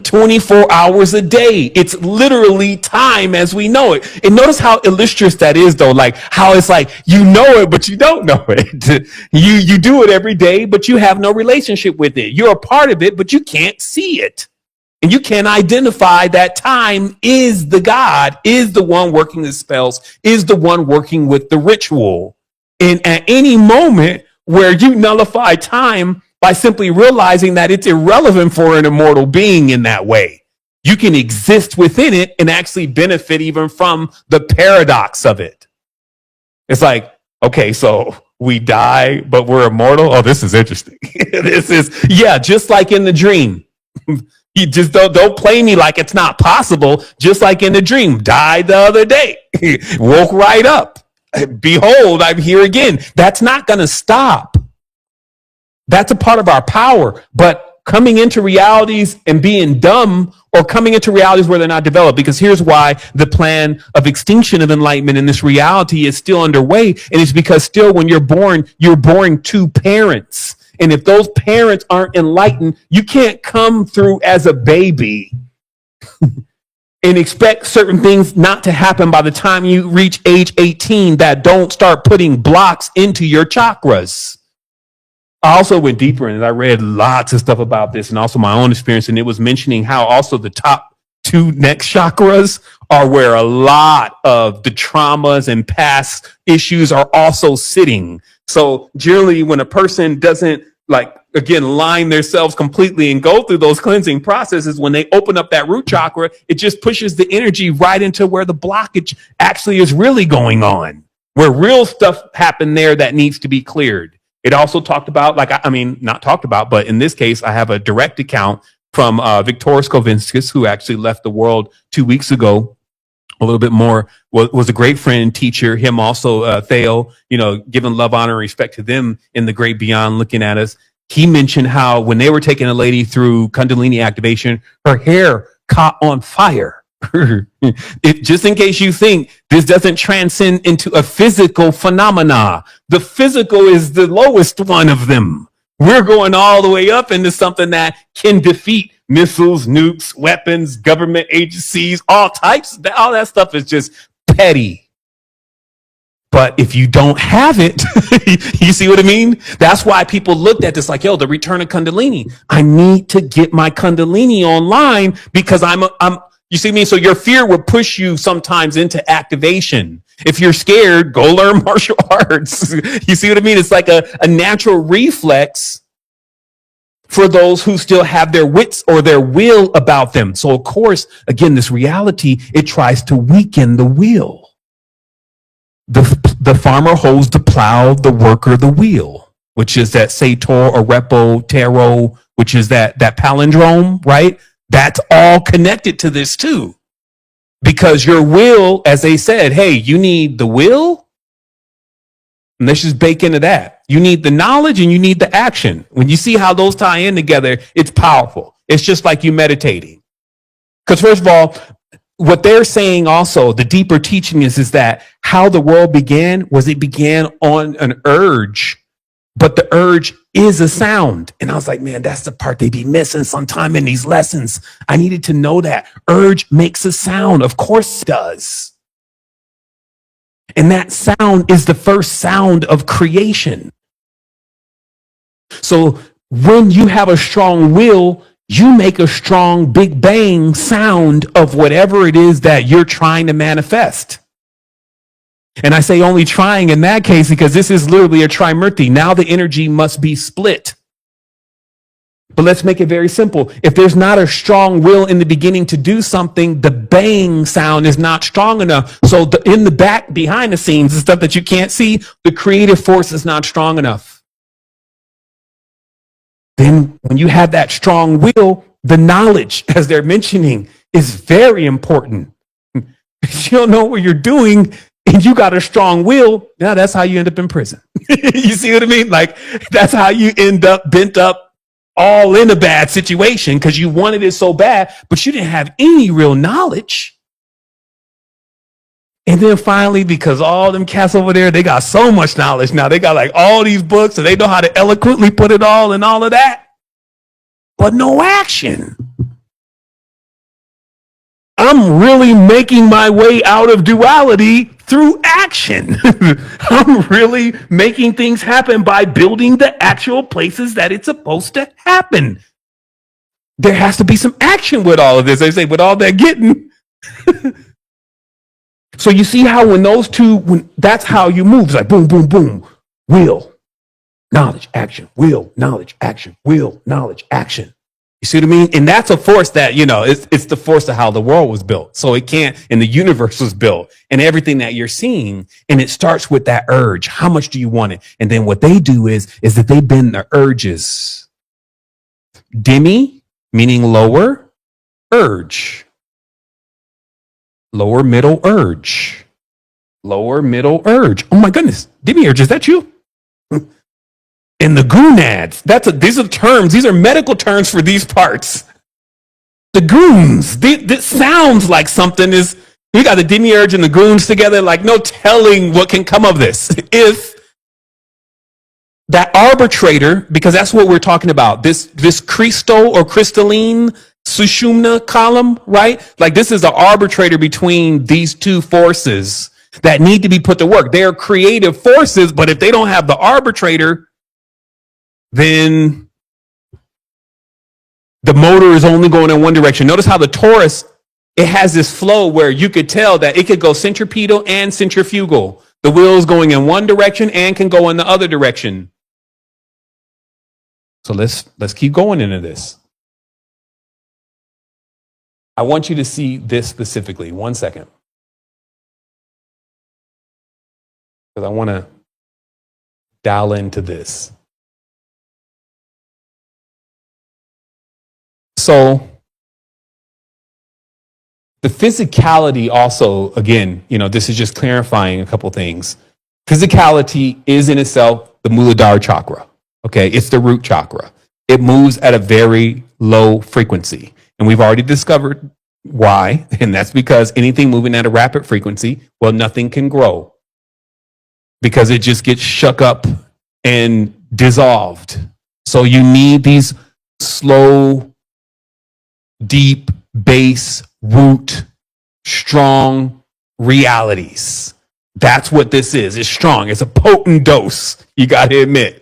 24 hours a day. It's literally time as we know it. And notice how illustrious that is, though, like how it's like, you know it, but you don't know it. You do it every day, but you have no relationship with it. You're a part of it, but you can't see it. And you can identify that time is the God, is the one working the spells, is the one working with the ritual. And at any moment where you nullify time by simply realizing that it's irrelevant for an immortal being in that way, you can exist within it and actually benefit even from the paradox of it. It's like, okay, so we die, but we're immortal. Oh, this is interesting. Just like in the dream. You just don't play me like it's not possible. Just like in the dream, died the other day, woke right up. Behold, I'm here again. That's not going to stop. That's a part of our power. But coming into realities and being dumb or coming into realities where they're not developed, because here's why the plan of extinction of enlightenment in this reality is still underway. And it's because still when you're born to parents. And if those parents aren't enlightened, you can't come through as a baby and expect certain things not to happen by the time you reach age 18 that don't start putting blocks into your chakras. I also went deeper and I read lots of stuff about this and also my own experience. And it was mentioning how also the top two next chakras are where a lot of the traumas and past issues are also sitting. So generally when a person doesn't line themselves completely and go through those cleansing processes, when they open up that root chakra, it just pushes the energy right into where the blockage actually is really going on, where real stuff happened there that needs to be cleared. It also talked about, not talked about, but in this case, I have a direct account from Victoris Kovinskis, who actually left the world 2 weeks ago. A little bit more, was a great friend and teacher. Him also, Theo, giving love, honor, and respect to them in the great beyond looking at us. He mentioned how when they were taking a lady through Kundalini activation, her hair caught on fire. Just in case you think this doesn't transcend into a physical phenomena, the physical is the lowest one of them. We're going all the way up into something that can defeat missiles, nukes, weapons, government agencies, all types. All that stuff is just petty. But if you don't have it, you see what I mean? That's why people looked at this like, yo, the return of Kundalini. I need to get my Kundalini online because I'm you see me? So your fear will push you sometimes into activation. If you're scared, go learn martial arts. You see what I mean? It's like a natural reflex for those who still have their wits or their will about them. So of course, again, this reality, it tries to weaken the will. The farmer holds the plow, the worker the wheel, which is that Sator or Repo, Tarot, which is that palindrome, right? That's all connected to this too. Because your will, as they said, hey, you need the will. And let's just bake into that. You need the knowledge and you need the action. When you see how those tie in together, it's powerful. It's just like you meditating. Because first of all, what they're saying also, the deeper teaching is that how the world began was it began on an urge, but the urge is a sound. And I was like, man, that's the part they be missing sometime in these lessons. I needed to know that urge makes a sound. Of course it does. And that sound is the first sound of creation. So when you have a strong will, you make a strong big bang sound of whatever it is that you're trying to manifest. And I say only trying in that case because this is literally a trimurti. Now the energy must be split. But let's make it very simple. If there's not a strong will in the beginning to do something, the bang sound is not strong enough. So in the back, behind the scenes, the stuff that you can't see, the creative force is not strong enough. Then when you have that strong will, the knowledge, as they're mentioning, is very important. If you don't know what you're doing and you got a strong will, now that's how you end up in prison. You see what I mean? Like, that's how you end up bent up all in a bad situation because you wanted it so bad, but you didn't have any real knowledge. And then finally, because all them cats over there, they got so much knowledge now. They got like all these books and they know how to eloquently put it all and all of that. But no action. I'm really making my way out of duality through action. I'm really making things happen by building the actual places that it's supposed to happen. There has to be some action with all of this. They say, with all that getting. So you see how when those two, that's how you move. It's like boom, boom, boom. Will, knowledge, action. Will, knowledge, action. Will, knowledge, action. You see what I mean? And that's a force that, it's the force of how the world was built. So it can't, and the universe was built and everything that you're seeing. And it starts with that urge. How much do you want it? And then what they do is that they bend the urges. Demi, meaning lower, urge. Lower middle urge. Lower middle urge. Oh my goodness. Demiurge, is that you? And the gonads. These are terms. These are medical terms for these parts. The goons. This sounds like something is. You got the demiurge and the goons together. Like no telling what can come of this. If that arbitrator, because that's what we're talking about. This Christo or crystalline Sushumna column, right? Like this is the arbitrator between these two forces that need to be put to work. They are creative forces, but if they don't have the arbitrator, then the motor is only going in one direction. Notice how the Taurus, it has this flow where you could tell that it could go centripetal and centrifugal. The wheel is going in one direction and can go in the other direction. So let's keep going into this. I want you to see this specifically. 1 second. Because I want to dial into this. So the physicality also, again, this is just clarifying a couple things. Physicality is in itself the Muladhara chakra. Okay, it's the root chakra. It moves at a very low frequency. And we've already discovered Why? And that's because anything moving at a rapid frequency, well, nothing can grow because it just gets shook up and dissolved. So you need these slow, deep, base, root, strong realities. That's what this is. It's strong. It's a potent dose. You got to admit.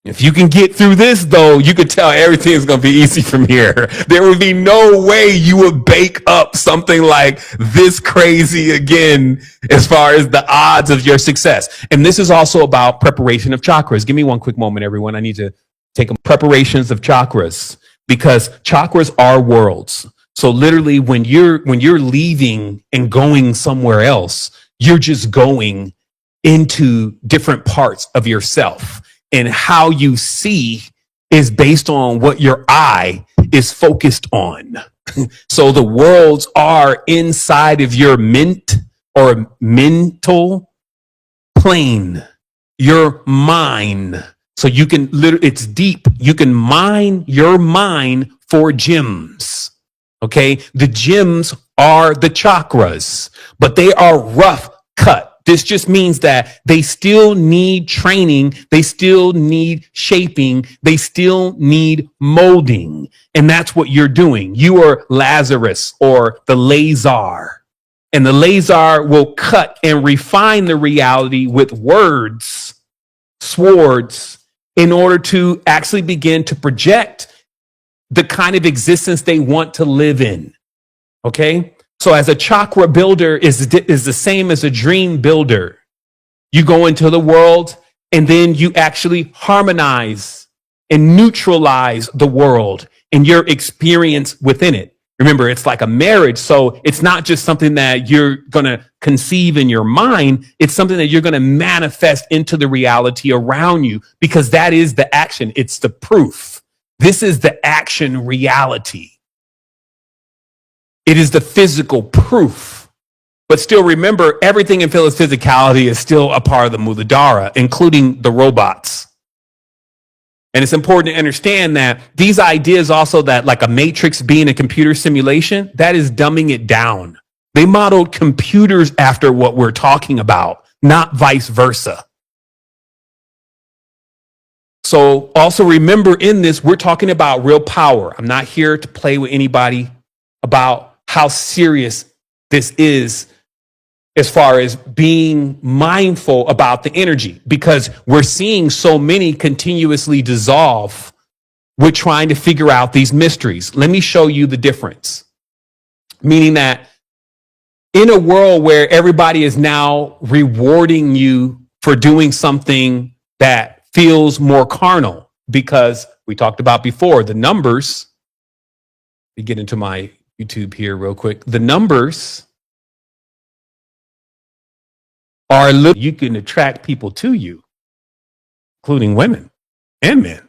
If you can get through this, though, you could tell everything is going to be easy from here. There would be no way you would bake up something like this crazy again as far as the odds of your success. And this is also about preparation of chakras. Give me one quick moment, everyone. I need to take preparations of chakras because chakras are worlds. So literally when you're leaving and going somewhere else, you're just going into different parts of yourself. And how you see is based on what your eye is focused on. So the worlds are inside of your mental plane, your mind. So you can it's deep. You can mine your mind for gems. Okay. The gems are the chakras, but they are rough cut. This just means that they still need training. They still need shaping. They still need molding. And that's what you're doing. You are Lazarus or the laser. And the laser will cut and refine the reality with words, swords, in order to actually begin to project the kind of existence they want to live in. Okay? So as a chakra builder is the same as a dream builder. You go into the world and then you actually harmonize and neutralize the world and your experience within it. Remember, it's like a marriage. So it's not just something that you're going to conceive in your mind. It's something that you're going to manifest into the reality around you because that is the action. It's the proof. This is the action reality. It is the physical proof. But still remember, everything in physicality is still a part of the Muladhara, including the robots. And it's important to understand that these ideas also that like a matrix being a computer simulation, that is dumbing it down. They modeled computers after what we're talking about, not vice versa. So also remember in this, we're talking about real power. I'm not here to play with anybody about how serious this is as far as being mindful about the energy, because we're seeing so many continuously dissolve. We're trying to figure out these mysteries. Let me show you the difference. Meaning that in a world where everybody is now rewarding you for doing something that feels more carnal, because we talked about before, the numbers, let me get into my YouTube here real quick. The numbers are you can attract people to you, including women and men.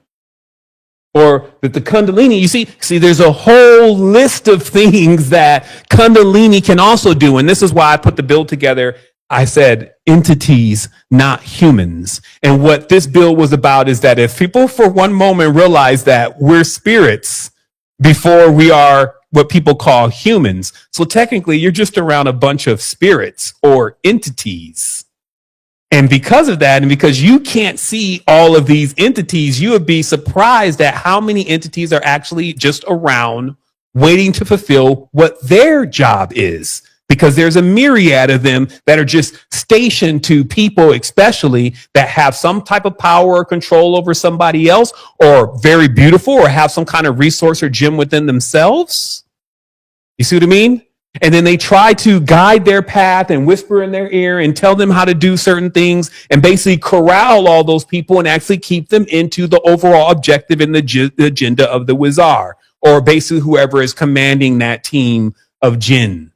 Or that the Kundalini, you see, there's a whole list of things that Kundalini can also do. And this is why I put the bill together. I said entities, not humans. And what this bill was about is that if people for one moment realize that we're spirits before we are what people call humans. So technically, you're just around a bunch of spirits or entities. And because of that, and because you can't see all of these entities, you would be surprised at how many entities are actually just around waiting to fulfill what their job is. Because there's a myriad of them that are just stationed to people, especially that have some type of power or control over somebody else, or very beautiful, or have some kind of resource or gem within themselves. You see what I mean? And then they try to guide their path and whisper in their ear and tell them how to do certain things and basically corral all those people and actually keep them into the overall objective and the agenda of the Wizard, or basically whoever is commanding that team of jinn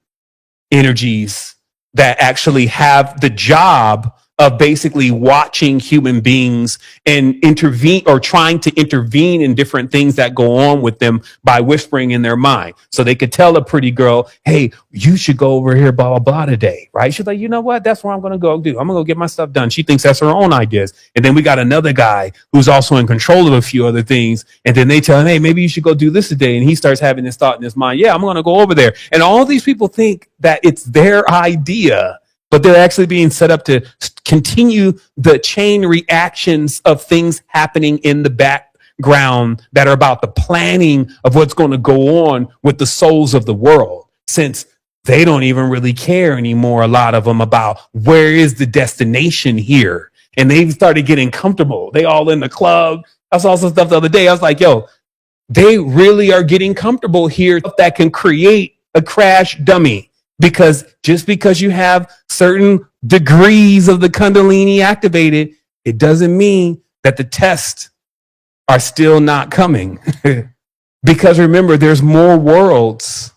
energies that actually have the job of basically watching human beings and intervene or trying to intervene in different things that go on with them by whispering in their mind. So they could tell a pretty girl, hey, you should go over here, blah, blah, blah today, right? She's like, you know what? That's what I'm going to go do. I'm going to go get my stuff done. She thinks that's her own ideas. And then we got another guy who's also in control of a few other things. And then they tell him, hey, maybe you should go do this today. And he starts having this thought in his mind. Yeah, I'm going to go over there. And all these people think that it's their idea, but they're actually being set up to continue the chain reactions of things happening in the background that are about the planning of what's going to go on with the souls of the world, since they don't even really care anymore, a lot of them, about where is the destination here. And they've started getting comfortable. They all in the club. I saw some stuff the other day. I was like, yo, they really are getting comfortable here that can create a crash dummy. Because just because you have certain degrees of the Kundalini activated, it doesn't mean that the tests are still not coming. Because remember, there's more worlds.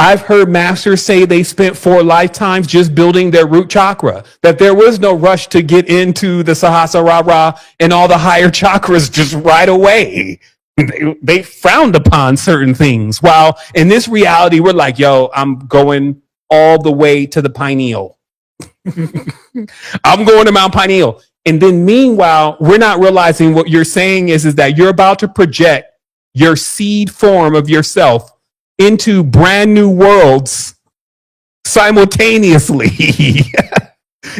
I've heard masters say they spent 4 lifetimes just building their root chakra, that there was no rush to get into the Sahasrara and all the higher chakras just right away. They frowned upon certain things. While in this reality, we're like, yo, I'm going all the way to the pineal. I'm going to Mount Pineal. And then meanwhile, we're not realizing what you're saying is that you're about to project your seed form of yourself into brand new worlds simultaneously.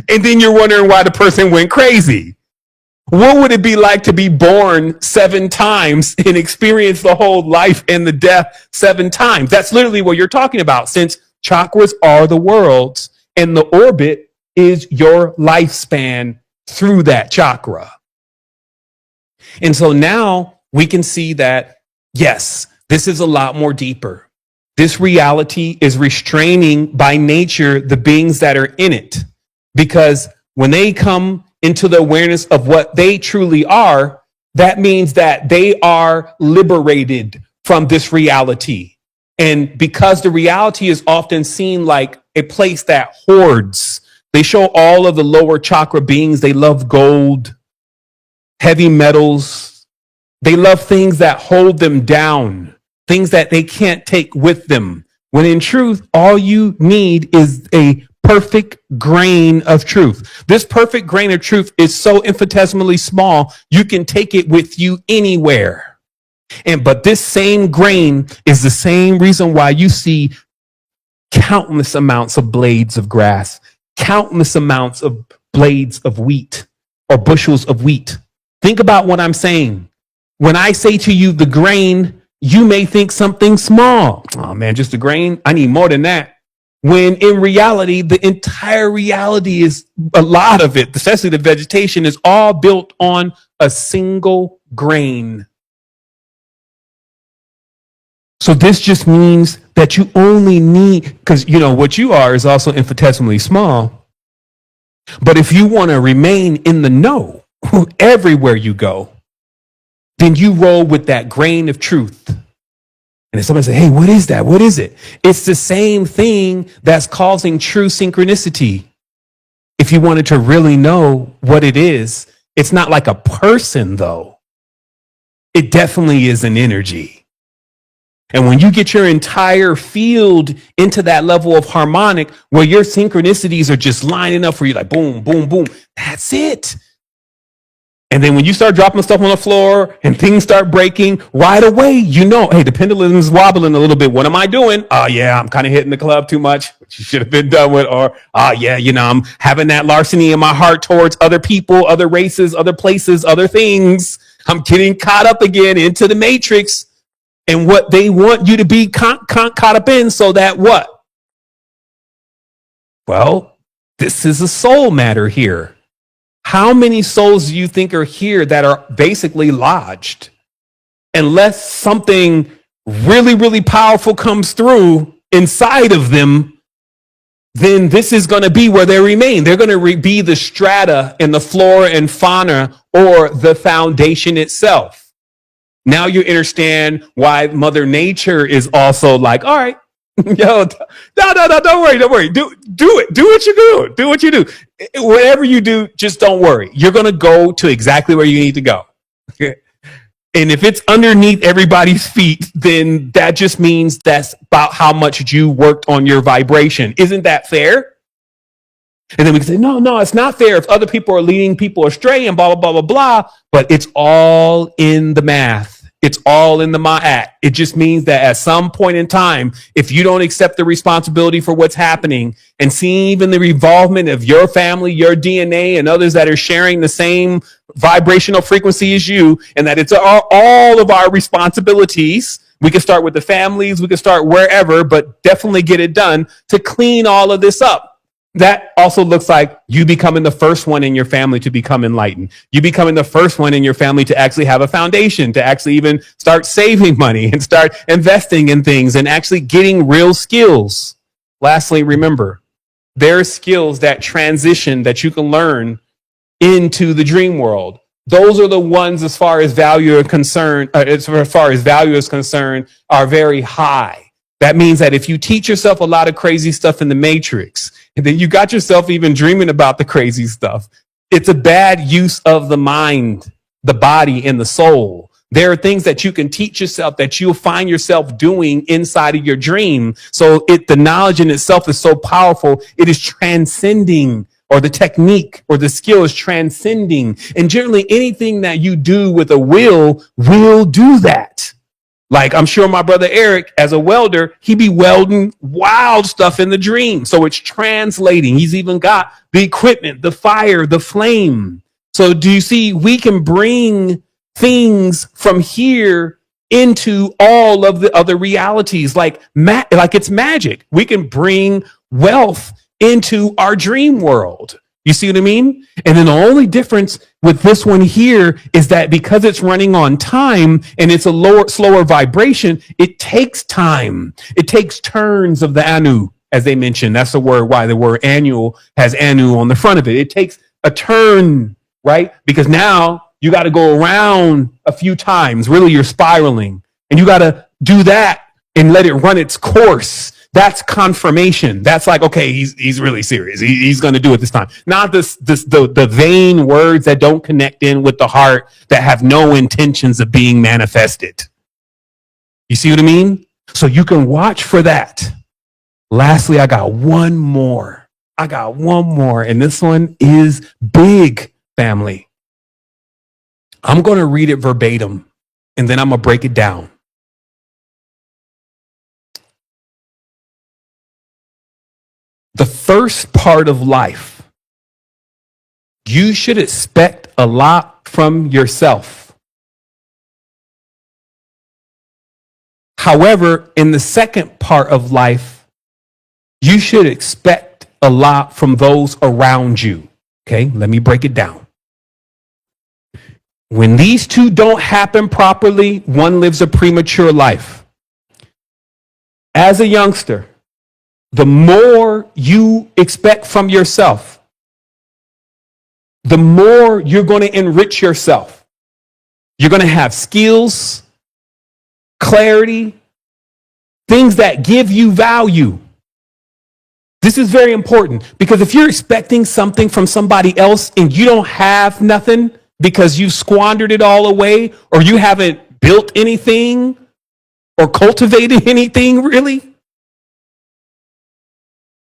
And then you're wondering why the person went crazy. What would it be like to be born 7 times and experience the whole life and the death 7 times? That's literally what you're talking about, since chakras are the worlds and the orbit is your lifespan through that chakra. And so now we can see that, yes, this is a lot more deeper. This reality is restraining by nature the beings that are in it, because when they come into the awareness of what they truly are, that means that they are liberated from this reality. And because the reality is often seen like a place that hoards, they show all of the lower chakra beings. They love gold, heavy metals. They love things that hold them down, things that they can't take with them. When in truth, all you need is a perfect grain of truth. This perfect grain of truth is so infinitesimally small, you can take it with you anywhere. But this same grain is the same reason why you see countless amounts of blades of grass, countless amounts of blades of wheat or bushels of wheat. Think about what I'm saying. When I say to you the grain, you may think something small. Oh man, just a grain? I need more than that. When in reality, the entire reality is, a lot of it, especially the vegetation, is all built on a single grain. So this just means that you only need, because you know what you are is also infinitesimally small. But if you want to remain in the know everywhere you go, then you roll with that grain of truth. And if somebody says, hey, what is that? What is it? It's the same thing that's causing true synchronicity. If you wanted to really know what it is, it's not like a person, though. It definitely is an energy. And when you get your entire field into that level of harmonic, where your synchronicities are just lining up for you, like boom, boom, boom, that's it. And then when you start dropping stuff on the floor and things start breaking, right away, you know, hey, the pendulum is wobbling a little bit. What am I doing? Oh, yeah, I'm kind of hitting the club too much, which you should have been done with. Or, oh, yeah, you know, I'm having that larceny in my heart towards other people, other races, other places, other things. I'm getting caught up again into the matrix and what they want you to be caught up in, so that what? Well, this is a soul matter here. How many souls do you think are here that are basically lodged? Unless something really, really powerful comes through inside of them, then this is going to be where they remain. They're going to be the strata in the flora and fauna, or the foundation itself. Now you understand why Mother Nature is also like, all right, Yo, no, don't worry. Do it. Do what you do. Do what you do. Whatever you do, just don't worry. You're gonna go to exactly where you need to go. And if it's underneath everybody's feet, then that just means that's about how much you worked on your vibration. Isn't that fair? And then we can say, no, it's not fair if other people are leading people astray and blah, blah, blah, blah, blah. But it's all in the math. It's all in the ma'at. It just means that at some point in time, if you don't accept the responsibility for what's happening and seeing even the involvement of your family, your DNA, and others that are sharing the same vibrational frequency as you, and that it's all of our responsibilities. We can start with the families, we can start wherever, but definitely get it done to clean all of this up. That also looks like you becoming the first one in your family to become enlightened. You becoming the first one in your family to actually have a foundation, to actually even start saving money and start investing in things and actually getting real skills. Lastly, remember, there are skills that transition that you can learn into the dream world. Those are the ones, as far as value is concerned, are very high. That means that if you teach yourself a lot of crazy stuff in the matrix, and then you got yourself even dreaming about the crazy stuff, it's a bad use of the mind, the body, and the soul. There are things that you can teach yourself that you'll find yourself doing inside of your dream. So the knowledge in itself is so powerful, it is transcending, or the technique or the skill is transcending. And generally anything that you do with a will do that. Like, I'm sure my brother Eric, as a welder, he be welding wild stuff in the dream. So it's translating. He's even got the equipment, the fire, the flame. So do you see, we can bring things from here into all of the other realities, like it's magic. We can bring wealth into our dream world. You see what I mean? And then the only difference with this one here is that because it's running on time and it's a slower vibration, it takes time. It takes turns of the anu, as they mentioned. That's the word why the word annual has anu on the front of it. It takes a turn, right? Because now you got to go around a few times. Really, you're spiraling. And you got to do that and let it run its course. That's confirmation. That's like, okay, he's really serious. He's going to do it this time. Not the vain words that don't connect in with the heart, that have no intentions of being manifested. You see what I mean? So you can watch for that. Lastly, I got one more. And this one is big, family. I'm going to read it verbatim, and then I'm going to break it down. The first part of life, you should expect a lot from yourself. However, in the second part of life, you should expect a lot from those around you. Okay, let me break it down. When these two don't happen properly, one lives a premature life. As a youngster, the more you expect from yourself, the more you're going to enrich yourself. You're going to have skills, clarity, things that give you value. This is very important, because if you're expecting something from somebody else and you don't have nothing because you squandered it all away, or you haven't built anything or cultivated anything really,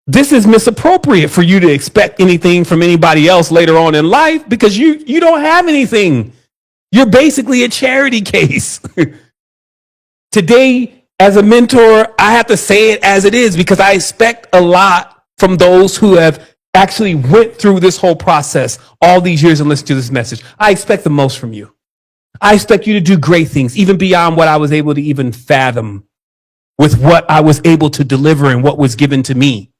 this is misappropriate for you to expect anything from anybody else later on in life, because you don't have anything. You're basically a charity case. Today, as a mentor, I have to say it as it is, because I expect a lot from those who have actually went through this whole process all these years and listened to this message. I expect the most from you. I expect you to do great things, even beyond what I was able to even fathom with what I was able to deliver and what was given to me.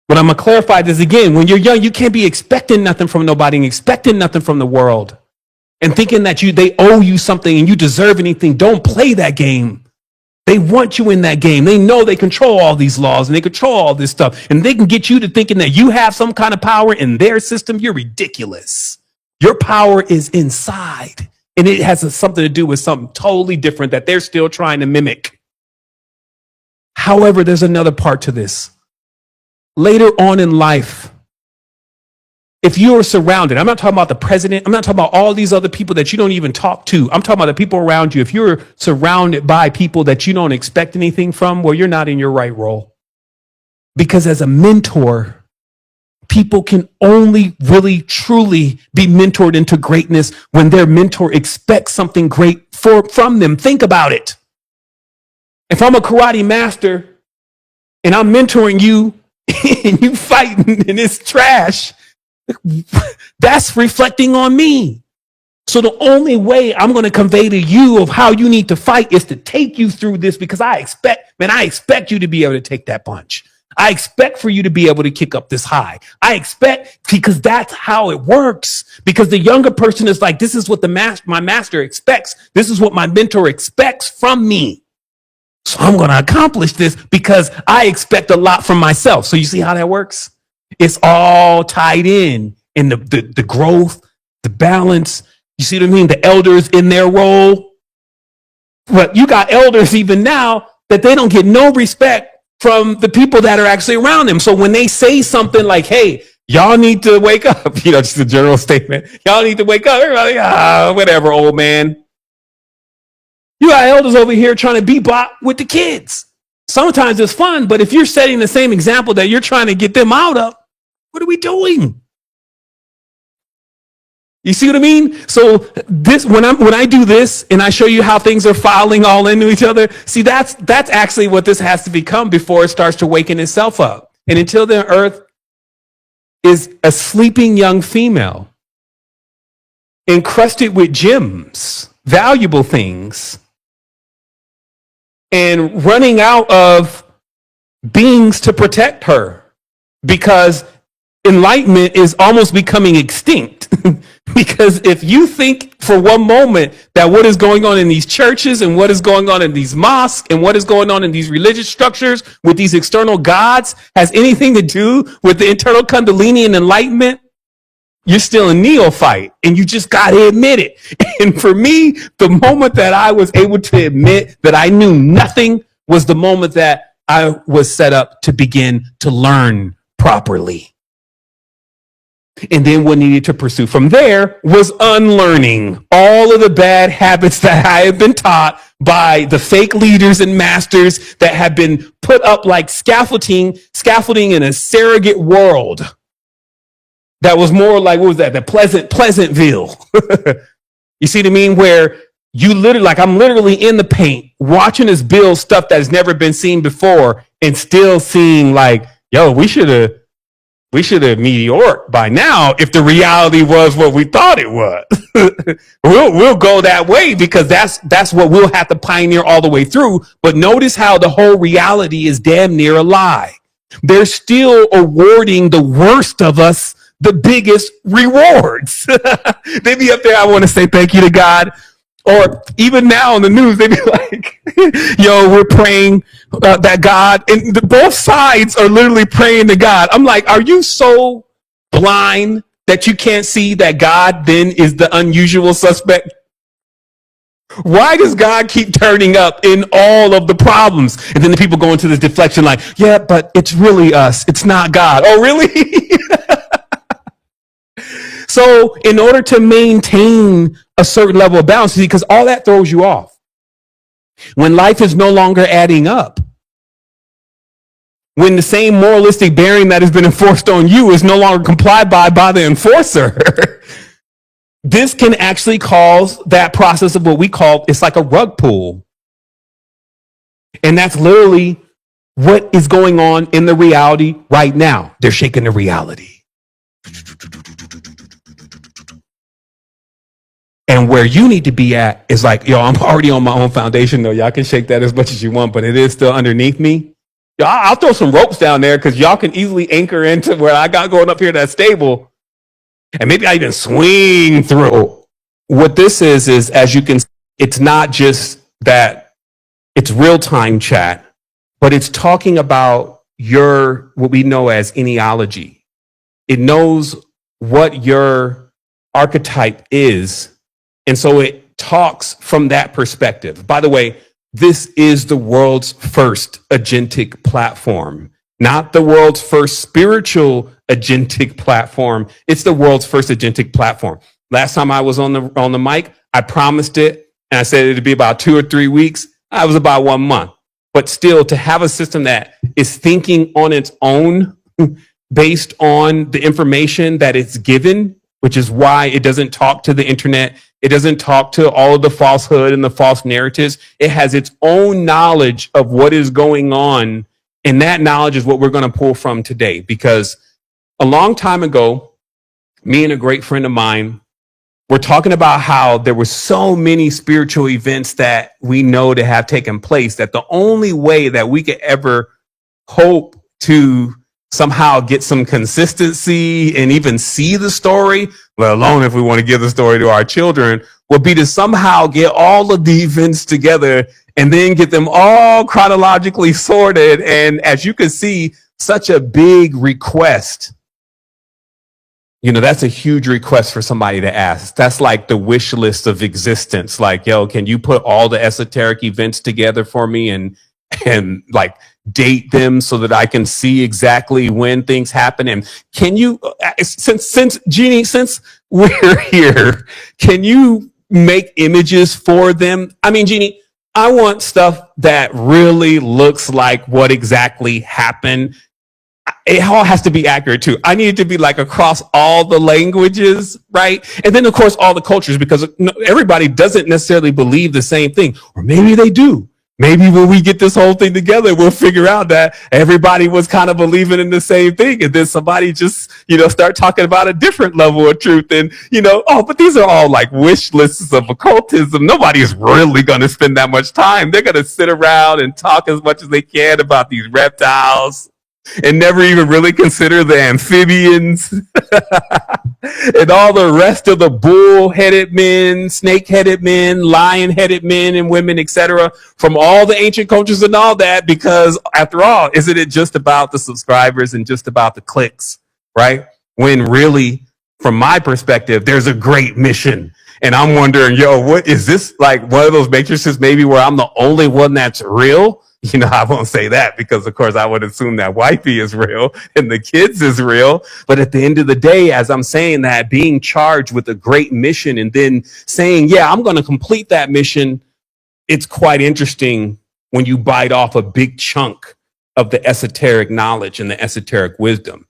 But I'm going to clarify this again. When you're young, you can't be expecting nothing from nobody and expecting nothing from the world and thinking that they owe you something and you deserve anything. Don't play that game. They want you in that game. They know they control all these laws and they control all this stuff, and they can get you to thinking that you have some kind of power in their system. You're ridiculous. Your power is inside, and it has something to do with something totally different that they're still trying to mimic. However, there's another part to this. Later on in life, if you are surrounded, I'm not talking about the president, I'm not talking about all these other people that you don't even talk to. I'm talking about the people around you. If you're surrounded by people that you don't expect anything from, well, you're not in your right role. Because as a mentor, people can only really, truly be mentored into greatness when their mentor expects something great from them. Think about it. If I'm a karate master and I'm mentoring you and you fighting and it's trash, that's reflecting on me. So the only way I'm going to convey to you of how you need to fight is to take you through this, because I expect you to be able to take that punch. I expect for you to be able to kick up this high. I expect, because that's how it works. Because the younger person is like, this is what my master expects. This is what my mentor expects from me. So I'm going to accomplish this because I expect a lot from myself. So you see how that works? It's all tied in the growth, the balance. You see what I mean? The elders in their role. But you got elders even now that they don't get no respect from the people that are actually around them. So when they say something like, hey, y'all need to wake up, just a general statement. Y'all need to wake up. Everybody, whatever, old man. You got elders over here trying to bebop with the kids. Sometimes it's fun, but if you're setting the same example that you're trying to get them out of, what are we doing? You see what I mean? So this, when I do this and I show you how things are filing all into each other, see, that's actually what this has to become before it starts to waken itself up. And until then, Earth is a sleeping young female encrusted with gems, valuable things, and running out of beings to protect her, because enlightenment is almost becoming extinct. Because if you think for one moment that what is going on in these churches and what is going on in these mosques and what is going on in these religious structures with these external gods has anything to do with the internal Kundalini and enlightenment, you're still a neophyte, and you just got to admit it. And for me, the moment that I was able to admit that I knew nothing was the moment that I was set up to begin to learn properly. And then what needed to pursue from there was unlearning all of the bad habits that I had been taught by the fake leaders and masters that have been put up like scaffolding in a surrogate world. That was more like, what was that? The Pleasantville. You see what I mean? Where you literally, like, I'm literally in the paint watching us build stuff that has never been seen before and still seeing like, yo, we should have meteoric by now if the reality was what we thought it was. We'll go that way because that's what we'll have to pioneer all the way through. But notice how the whole reality is damn near a lie. They're still awarding the worst of us the biggest rewards. They be up there, I want to say thank you to God. Or even now on the news, they be like, yo, we're praying that God, and both sides are literally praying to God. I'm like, are you so blind that you can't see that God then is the unusual suspect? Why does God keep turning up in all of the problems? And then the people go into this deflection like, yeah, but it's really us. It's not God. Oh, really? So in order to maintain a certain level of balance, because all that throws you off. When life is no longer adding up, when the same moralistic bearing that has been enforced on you is no longer complied by the enforcer, this can actually cause that process of what we call, it's like a rug pull. And that's literally what is going on in the reality right now. They're shaking the reality. And where you need to be at is like, yo, I'm already on my own foundation, though. Y'all can shake that as much as you want, but it is still underneath me. Yo, I'll throw some ropes down there because y'all can easily anchor into where I got going up here that's stable. And maybe I even swing through. What this is as you can see, it's not just that it's real-time chat, but it's talking about what we know as enealogy. It knows what your archetype is. And so it talks from that perspective. By the way, this is the world's first agentic platform, not the world's first spiritual agentic platform. It's the world's first agentic platform. Last time I was on the mic, I promised it, and I said it'd be about 2 or 3 weeks. I was about 1 month. But still, to have a system that is thinking on its own based on the information that it's given, which is why it doesn't talk to the internet. It doesn't talk to all of the falsehood and the false narratives. It has its own knowledge of what is going on. And that knowledge is what we're going to pull from today. Because a long time ago, me and a great friend of mine were talking about how there were so many spiritual events that we know to have taken place that the only way that we could ever hope to somehow get some consistency and even see the story, let alone if we want to give the story to our children, would be to somehow get all of the events together and then get them all chronologically sorted. And as you can see, such a big request. That's a huge request for somebody to ask. That's like the wish list of existence. Like, yo, can you put all the esoteric events together for me and like date them so that I can see exactly when things happen? And can you, since Jeannie, since we're here, can you make images for them? I mean, Jeannie, I want stuff that really looks like what exactly happened. It all has to be accurate too. I need it to be like across all the languages, right? And then of course all the cultures, because everybody doesn't necessarily believe the same thing, or maybe they do. Maybe when we get this whole thing together, we'll figure out that everybody was kind of believing in the same thing. And then somebody just, start talking about a different level of truth. And, but these are all like wish lists of occultism. Nobody is really going to spend that much time. They're going to sit around and talk as much as they can about these reptiles and never even really consider the amphibians and all the rest of the bull-headed men, snake-headed men, lion-headed men and women, etc., from all the ancient cultures and all that, because after all, isn't it just about the subscribers and just about the clicks, right? When really, from my perspective, there's a great mission. And I'm wondering, what is this, like one of those matrices maybe where I'm the only one that's real? I won't say that because, of course, I would assume that wifey is real and the kids is real. But at the end of the day, as I'm saying that, being charged with a great mission and then saying, yeah, I'm going to complete that mission, it's quite interesting when you bite off a big chunk of the esoteric knowledge and the esoteric wisdom.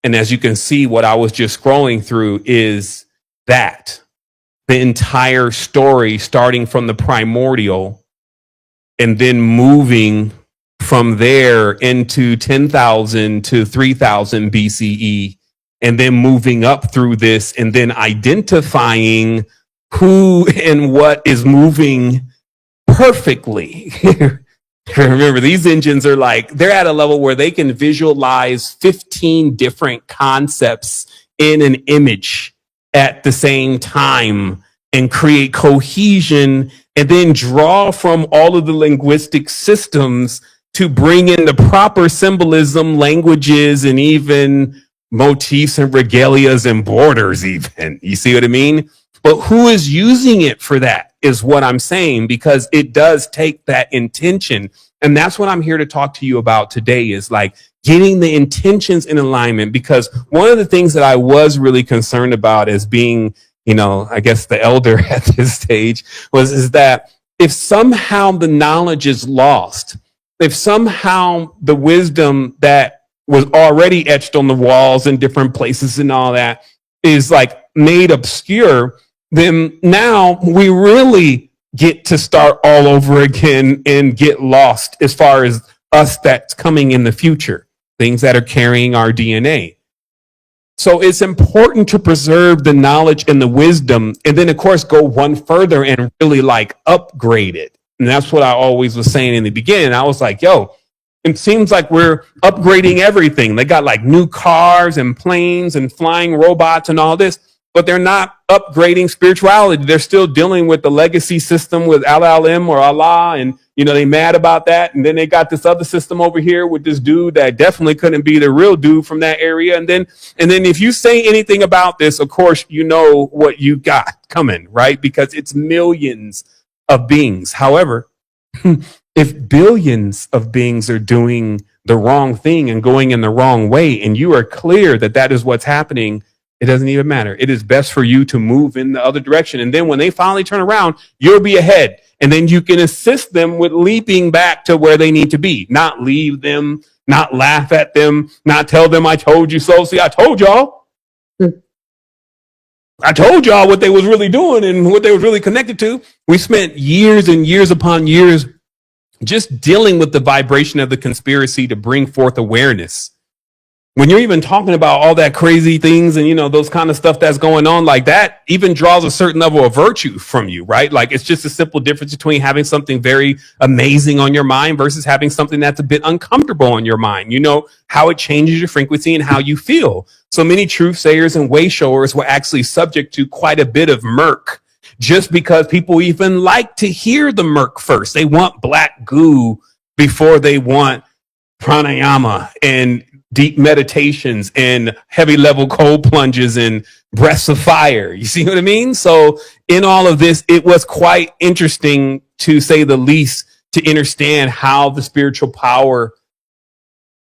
And as you can see, what I was just scrolling through is that the entire story, starting from the primordial and then moving from there into 10,000 to 3,000 BCE, and then moving up through this and then identifying who and what is moving perfectly. Remember, these engines are they're at a level where they can visualize 15 different concepts in an image at the same time and create cohesion and then draw from all of the linguistic systems to bring in the proper symbolism, languages, and even motifs and regalias and borders even. You see what I mean? But who is using it for that is what I'm saying, because it does take that intention. And that's what I'm here to talk to you about today, is like getting the intentions in alignment. Because one of the things that I was really concerned about as being, I guess the elder at this stage is that if somehow the knowledge is lost, if somehow the wisdom that was already etched on the walls in different places and all that is made obscure, then now we really get to start all over again and get lost as far as us that's coming in the future, things that are carrying our DNA. So it's important to preserve the knowledge and the wisdom, and then of course go one further and really upgrade it. And that's what I always was saying in the beginning. I was like, it seems like we're upgrading everything. They got new cars and planes and flying robots and all this, but they're not upgrading spirituality. They're still dealing with the legacy system with LLM or Allah, and they mad about that. And then they got this other system over here with this dude that definitely couldn't be the real dude from that area. And then if you say anything about this, of course, what you got coming, right? Because it's millions of beings. However, If billions of beings are doing the wrong thing and going in the wrong way, and you are clear that that is what's happening, it doesn't even matter. It is best for you to move in the other direction. And then when they finally turn around, you'll be ahead. And then you can assist them with leaping back to where they need to be, not leave them, not laugh at them, not tell them, I told you so. See, I told y'all. I told y'all what they was really doing and what they was really connected to. We spent years and years upon years just dealing with the vibration of the conspiracy to bring forth awareness. When you're even talking about all that crazy things and, those kind of stuff that's going on, like that even draws a certain level of virtue from you, right? Like it's just a simple difference between having something very amazing on your mind versus having something that's a bit uncomfortable on your mind. You know how it changes your frequency and how you feel. So many truth sayers and way showers were actually subject to quite a bit of murk just because people even like to hear the murk first. They want black goo before they want pranayama and deep meditations and heavy level cold plunges and breaths of fire. You see what I mean? So in all of this, it was quite interesting, to say the least, to understand how the spiritual power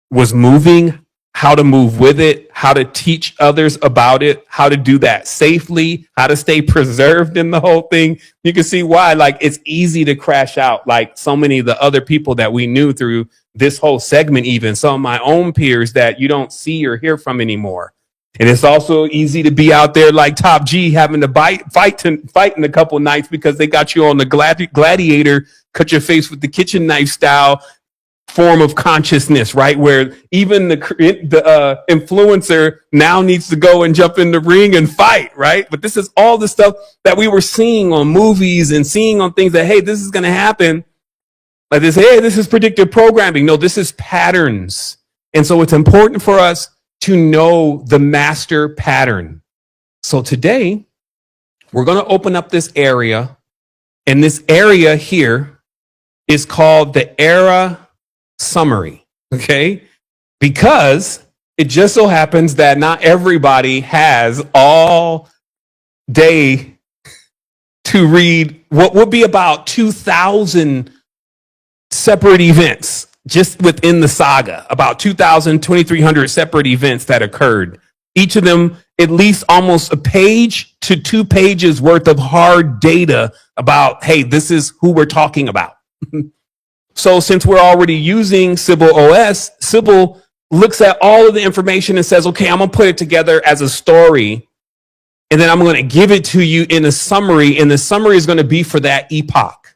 was moving, how to move with it, how to teach others about it, how to do that safely, how to stay preserved in the whole thing. You can see why, like, it's easy to crash out, like so many of the other people that we knew through this whole segment, even some of my own peers that you don't see or hear from anymore. And it's also easy to be out there like Top G having to fight in a couple nights because they got you on the gladiator, cut your face with the kitchen knife style form of consciousness, right? Where even the influencer now needs to go and jump in the ring and fight, right? But this is all the stuff that we were seeing on movies and seeing on things that, hey, this is going to happen. Like this, hey, this is predictive programming. No, this is patterns. And so it's important for us to know the master pattern. So today, we're going to open up this area. And this area here is called the era summary. Okay? Because it just so happens that not everybody has all day to read what would be about 2,000 separate events just within the saga, about 2,300 separate events that occurred. Each of them at least almost a page to 2 pages worth of hard data about, hey, this is who we're talking about. So since we're already using Sybil OS, Sybil looks at all of the information and says, okay, I'm going to put it together as a story, and then I'm going to give it to you in a summary, and the summary is going to be for that epoch.